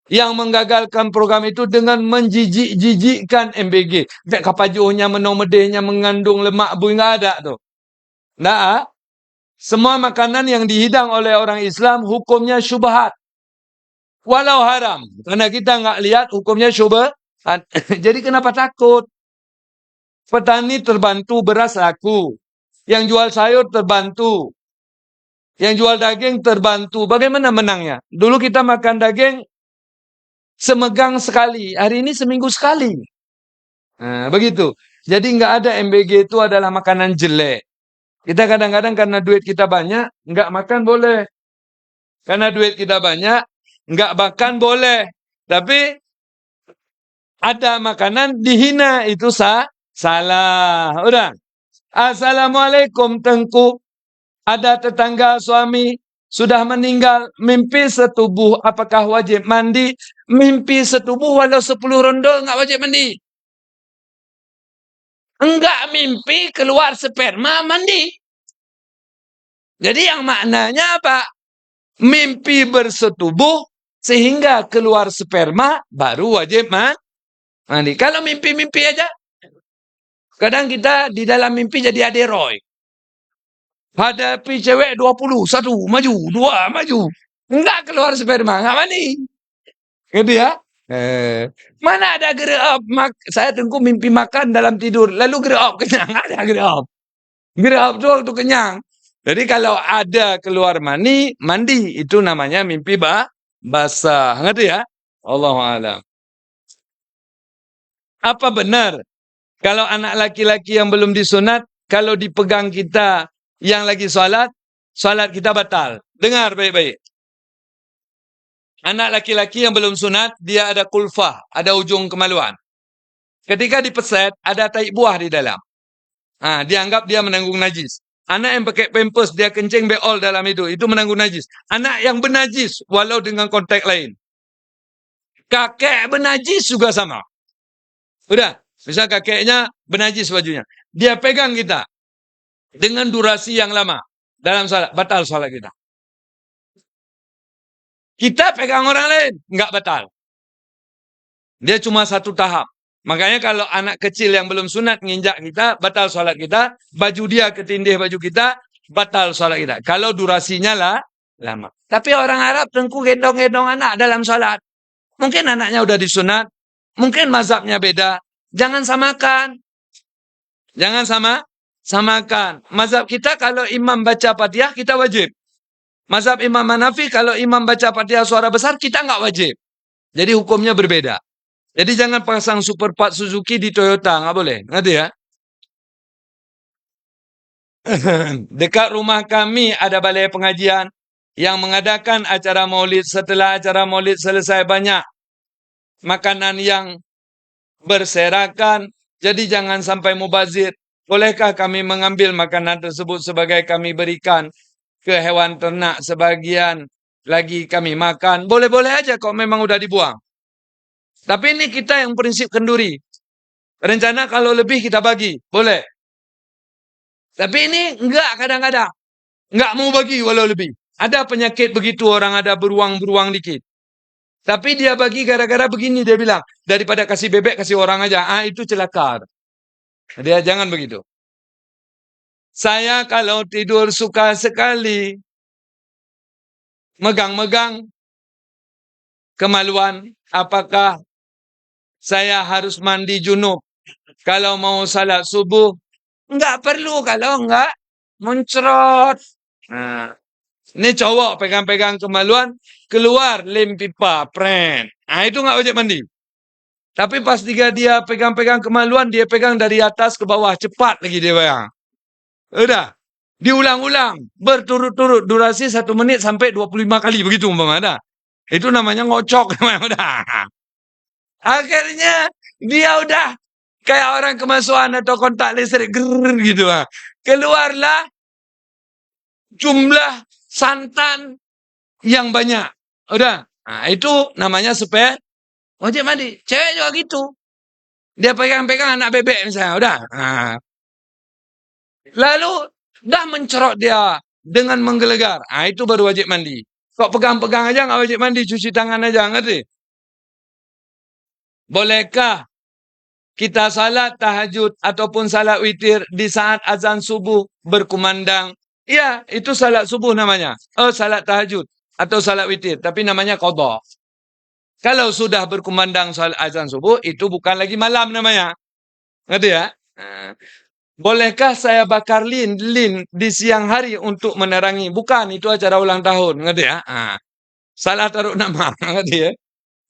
yang menggagalkan program itu dengan menjijik-jijikkan MBG. Kapajuhnya, menomedehnya, mengandung lemak bui, nggak ada tuh. Nah, semua makanan yang dihidang oleh orang Islam hukumnya syubhat. Walau haram. Karena kita nggak lihat hukumnya syubhat. Jadi kenapa takut? Petani terbantu beras laku. Yang jual sayur terbantu. Yang jual daging terbantu. Bagaimana menangnya? Dulu kita makan daging semegang sekali. Hari ini seminggu sekali. Nah, begitu. Jadi nggak ada MBG itu adalah makanan jelek. Kita kadang-kadang karena duit kita banyak, nggak makan boleh. Karena duit kita banyak, nggak makan boleh. Tapi ada makanan dihina. Itu salah. Udah. Assalamualaikum Tengku. Ada tetangga suami sudah meninggal, mimpi setubuh, apakah wajib mandi? Mimpi setubuh walau 10 rondo enggak wajib mandi. Enggak mimpi keluar sperma mandi. Jadi yang maknanya apa? Mimpi bersetubuh sehingga keluar sperma baru wajib mandi. Kalau mimpi-mimpi aja, kadang kita di dalam mimpi jadi aderoy. Hadapi cewek 20, 1 maju, 2 maju. Enggak keluar sperma, enggak mandi. Gitu ya. Mana ada gerep? Saya Tengku mimpi makan dalam tidur. Lalu gerep kenyang. Ada gerep. Gerep itu waktu kenyang. Jadi kalau ada keluar mandi, itu namanya mimpi basah. Ngerti ya? Allahu a'lam. Apa benar kalau anak laki-laki yang belum disunat, kalau dipegang kita yang lagi salat kita batal? Dengar baik-baik. Anak laki-laki yang belum sunat, dia ada kulfah, ada ujung kemaluan. Ketika dipeset, ada tai buah di dalam. Dianggap dia menanggung najis. Anak yang pakai pampers, dia kencing beol dalam itu menanggung najis. Anak yang bernajis, walau dengan konteks lain. Kakek bernajis juga sama. Udah, misal kakeknya bernajis bajunya. Dia pegang kita dengan durasi yang lama. Dalam salat, batal salat kita. Kita pegang orang lain, nggak batal. Dia cuma satu tahap. Makanya kalau anak kecil yang belum sunat nginjak kita, batal salat kita. Baju dia ketindih baju kita, batal salat kita. Kalau durasinya lama. Tapi orang Arab tengku gendong-gendong anak dalam salat. Mungkin anaknya udah disunat. Mungkin mazhabnya beda. Jangan samakan. Jangan samakan. Mazhab kita kalau imam baca Fatihah, kita wajib. Mazhab Imam Hanafi, kalau imam baca Fatihah suara besar, kita nggak wajib. Jadi hukumnya berbeda. Jadi jangan pasang Super 4 Suzuki di Toyota, nggak boleh. Ngerti ya? Dekat rumah kami ada balai pengajian yang mengadakan acara maulid. Setelah acara maulid selesai, banyak makanan yang berserakan. Jadi jangan sampai mubazir. Bolehkah kami mengambil makanan tersebut sebagai kami berikan ke hewan ternak, sebagian lagi kami makan? Boleh-boleh aja kok memang udah dibuang. Tapi ini kita yang prinsip kenduri. Rencana kalau lebih kita bagi, boleh. Tapi ini enggak, kadang-kadang enggak mau bagi walau lebih. Ada penyakit begitu, orang ada beruang-beruang dikit. Tapi dia bagi gara-gara begini, dia bilang, daripada kasih bebek, kasih orang aja. Itu celaka. Dia jangan begitu. Saya kalau tidur suka sekali megang-megang kemaluan. Apakah saya harus mandi junub kalau mau salat subuh? Enggak perlu kalau enggak muncrat. Ini cowok pegang-pegang kemaluan, keluar lem pipa, pren. Itu enggak wajib mandi. Tapi pas dia pegang-pegang kemaluan, dia pegang dari atas ke bawah, cepat lagi dia pegang. Udah, diulang-ulang, berturut-turut, durasi 1 menit sampai 25 kali, begitu umpama ada. Itu namanya ngocok. Udah. Akhirnya dia udah kayak orang kemasukan atau kontak listrik gitu. Keluarlah jumlah santan yang banyak. Udah. Itu namanya wajib mandi. Cewek juga gitu. Dia pegang-pegang anak bebek misalnya. Udah. Lalu dah mencerot dia dengan menggelegar. Itu baru wajib mandi. Kok pegang-pegang aja nggak wajib mandi, cuci tangan aja, ngerti? Bolehkah kita salat tahajud ataupun salat witir di saat azan subuh berkumandang? Ya, itu salat subuh namanya. Salat tahajud atau salat witir, tapi namanya qadha. Kalau sudah berkumandang salat azan subuh, itu bukan lagi malam namanya. Ngerti ya? Bolehkah saya bakar lilin di siang hari untuk menerangi? Bukan, itu acara ulang tahun. Ngerti ya? Salah taruh nama. Ngerti ya?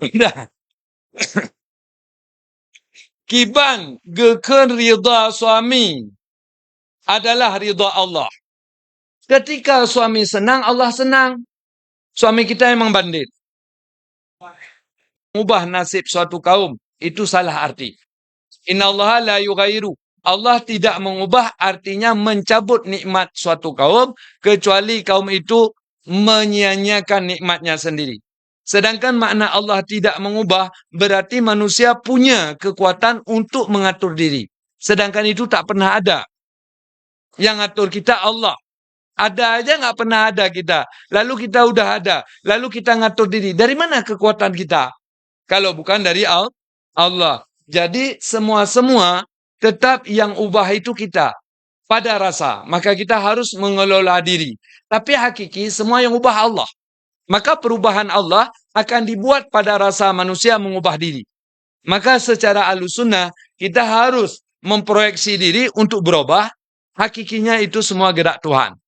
Udah. Kiban geken ridha suami adalah ridha Allah. Ketika suami senang, Allah senang. Suami kita emang bandit. Mengubah nasib suatu kaum, itu salah arti. Innallaha la yughayyiru. Allah tidak mengubah, artinya mencabut nikmat suatu kaum, kecuali kaum itu menyia-nyiakan nikmatnya sendiri. Sedangkan makna Allah tidak mengubah, berarti manusia punya kekuatan untuk mengatur diri. Sedangkan itu tak pernah ada. Yang ngatur kita Allah. Ada aja nggak pernah ada kita. Lalu kita udah ada. Lalu kita ngatur diri. Dari mana kekuatan kita? Kalau bukan dari Allah. Jadi semua-semua tetap yang ubah itu kita. Pada rasa. Maka kita harus mengelola diri. Tapi hakiki semua yang ubah Allah. Maka perubahan Allah akan dibuat pada rasa manusia mengubah diri. Maka secara Ahlussunnah kita harus memproyeksi diri untuk berubah. Hakikinya itu semua gerak Tuhan.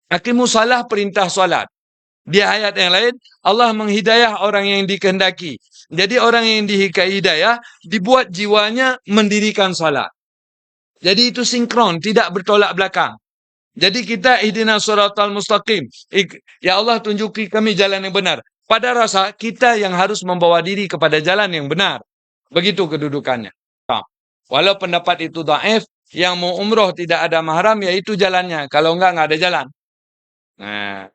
Aqimus shalah, perintah solat. Di ayat yang lain, Allah menghidayah orang yang dikehendaki. Jadi orang yang diberi hidayah, dibuat jiwanya mendirikan salat. Jadi itu sinkron, tidak bertolak belakang. Jadi kita ihdinas shiratal mustaqim. Ya Allah, tunjuki kami jalan yang benar. Pada rasa kita yang harus membawa diri kepada jalan yang benar. Begitu kedudukannya. Walau pendapat itu dhaif, yang mau umroh tidak ada mahram, yaitu jalannya. Kalau enggak ada jalan. Nah,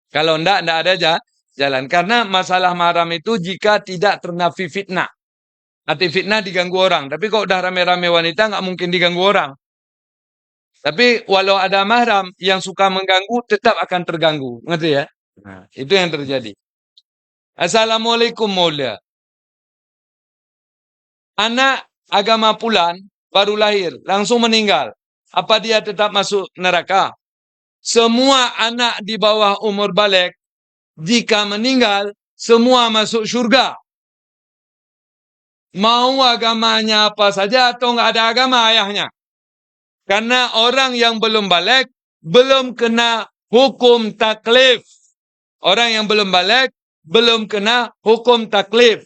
kalau enggak ada jalan. Karena masalah mahram itu jika tidak ternafi fitnah. Nanti fitnah diganggu orang. Tapi kalau udah rame-rame wanita, nggak mungkin diganggu orang. Tapi walau ada mahram yang suka mengganggu, tetap akan terganggu. Ngerti ya? Nah, itu yang terjadi. Assalamualaikum mulia. Anak agama Pulan baru lahir, langsung meninggal. Apa dia tetap masuk neraka? Semua anak di bawah umur balik, jika meninggal, semua masuk syurga. Mau agamanya apa saja atau nggak ada agama ayahnya. Karena orang yang belum balik, belum kena hukum taklif. Orang yang belum balik, belum kena hukum taklif.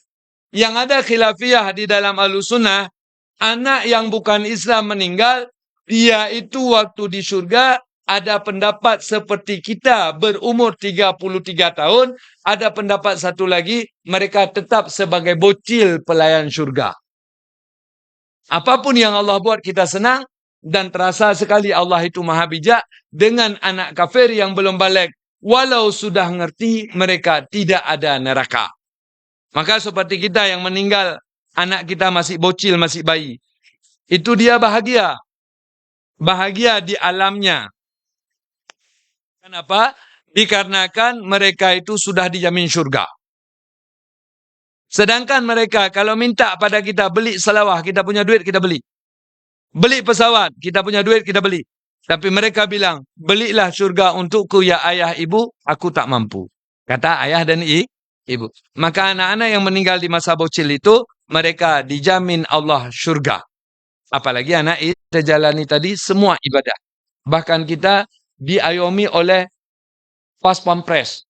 Yang ada khilafiyah di dalam Ahlussunnah, anak yang bukan Islam meninggal, dia itu waktu di surga ada pendapat seperti kita berumur 33 tahun, ada pendapat satu lagi, mereka tetap sebagai bocil pelayan surga. Apapun yang Allah buat kita senang, dan terasa sekali Allah itu maha bijak dengan anak kafir yang belum balik. Walau sudah ngerti, mereka tidak ada neraka. Maka seperti kita yang meninggal, anak kita masih bocil, masih bayi. Itu dia bahagia. Bahagia di alamnya. Kenapa? Dikarenakan mereka itu sudah dijamin syurga. Sedangkan mereka kalau minta pada kita beli selawah, kita punya duit, kita beli. Beli pesawat, kita punya duit, kita beli. Tapi mereka bilang, belilah syurga untukku ya ayah ibu, aku tak mampu. Kata ayah dan ibu. Maka anak-anak yang meninggal di masa bocil itu, mereka dijamin Allah syurga. Apalagi anak kita jalani tadi semua ibadah. Bahkan kita diayomi oleh pas pampres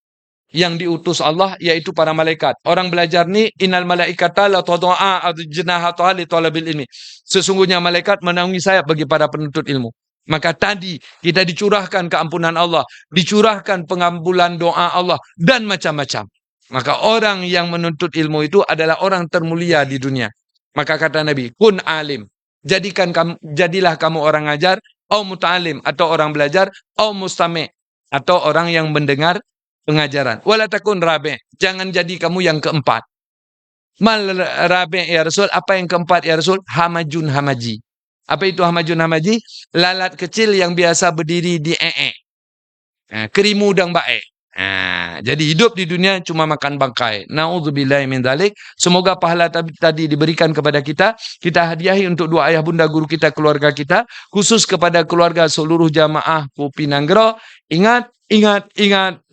yang diutus Allah, yaitu para malaikat. Orang belajar ni, innal malaikata la tad'a ajnahata li talabil ilmi. Sesungguhnya malaikat menaungi sayap bagi para penuntut ilmu. Maka tadi kita dicurahkan keampunan Allah, dicurahkan pengambulan doa Allah, dan macam-macam. Maka orang yang menuntut ilmu itu adalah orang termulia di dunia. Maka kata Nabi, kun alim. Jadilah kamu orang ngajar, au muta'alim, atau orang belajar, au mustami', atau orang yang mendengar pengajaran. Wala takun rabi', jangan jadi kamu yang keempat. Mal rabi' ya Rasul, apa yang keempat ya Rasul? Hamajun hamaji. Apa itu hamajun hamaji? Lalat kecil yang biasa berdiri di kerimu dan bae. Jadi hidup di dunia cuma makan bangkai. Na'udzubillahi min dzalik. Semoga pahala tadi diberikan kepada kita. Kita hadiahi untuk dua ayah bunda guru kita, keluarga kita. Khusus kepada keluarga seluruh jamaah Pupi Nanggro. Ingat,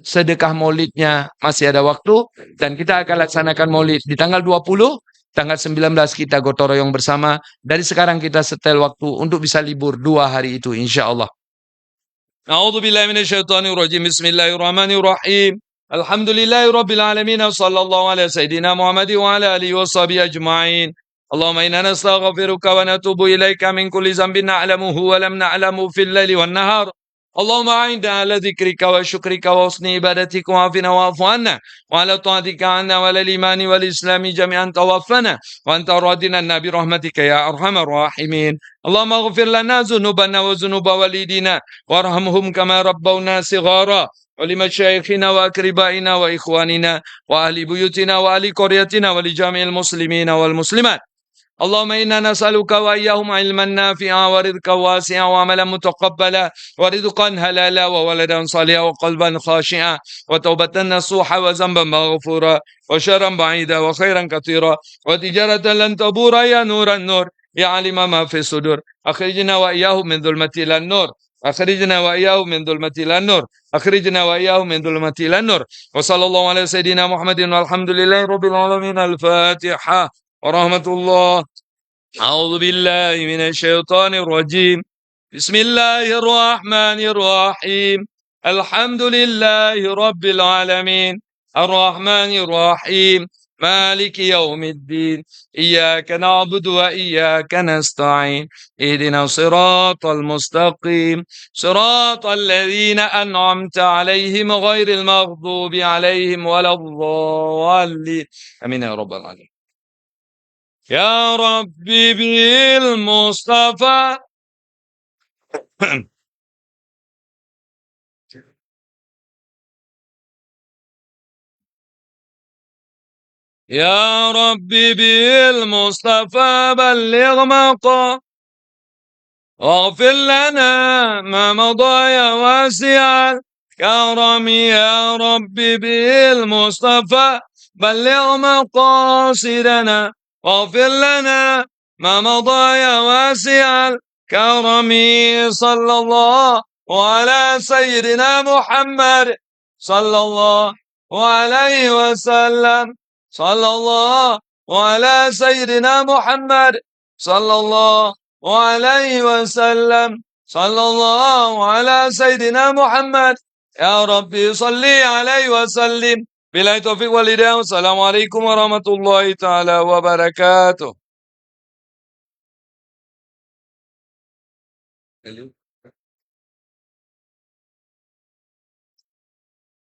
sedekah maulidnya masih ada waktu. Dan kita akan laksanakan maulid di tanggal 20. Tanggal 19 kita gotong royong bersama. Dari sekarang kita setel waktu untuk bisa libur 2 hari itu insya-Allah. A'udzu billahi minasyaitonir rajim. Bismillahirrahmanirrahim. Alhamdulillahi rabbil alamin. Sallallahu ala sayidina Muhammad wa ala alihi washabihi ajma'in. Allahumma inna nastaghfiruka wa natubu ilaika min kulli dhanbin na'lamuhu wa lam na'lamu fil laili wan nahar. Allahumma a'inna ala dzikrika wa syukrika wa husni ibadatika wa afina wa afu anna wa ala ta'atika anna wa lil imani wal islami jami'an tawaffana wa anta radina bi rahmatika ya arhamar rahimin. Allahumma ighfir lana dhunubana wa dhunuba walidina warhamhum kama rabbawna sighara wa limashayikhina wa akribaina wa ikhwanina wa ahli buyutina wa ahli qaryatina wa li jami'il muslimina wal muslimat. Allahumma inna nas'aluka wa iyyahum ilman nafi'a wa rizqan wasi'a wa amalan mutaqabbala wa rizqan halala wa waladan salihan wa qalban khashi'a wa tawbatan nasuha wa zamban maghfura wa syarran ba'ida wa khairan katsira wa tijaratan lan tabura ya nuran nur ya alima ma fi sudur akhrijna wa iyyahum min dhulmati lan nur akhrijna wa iyyahum min dhulmati lan nur akhrijna wa iyyahum min dhulmati lan nur wa sallallahu ala sayidina Muhammadin walhamdulillahi rabbil alamin. Al-Fatihah. ورحمة الله. أعوذ بالله من الشيطان الرجيم. بسم الله الرحمن الرحيم. الحمد لله رب العالمين الرحمن الرحيم مالك يوم الدين إياك نعبد وإياك نستعين اهدنا الصراط المستقيم صراط الذين أنعمت عليهم غير المغضوب عليهم ولا الضالين. آمين يا رب العالمين. يا ربي بالمصطفى يا ربي بالمصطفى بلغ مقام واغفر لنا ما مضى يا واسع الكرم يا ربي بالمصطفى بلغ مقاصدنا واغفر لنا ما مضى يا واسع الكرم صلى الله على سيدنا محمد صلى الله عليه وسلم صلى الله على سيدنا محمد صلى الله وعليه وسلم صلى الله على سيدنا محمد يا ربي صل عليه وسلم بالله التوفيق والهداية والسلام عليكم ورحمة الله تعالى وبركاته.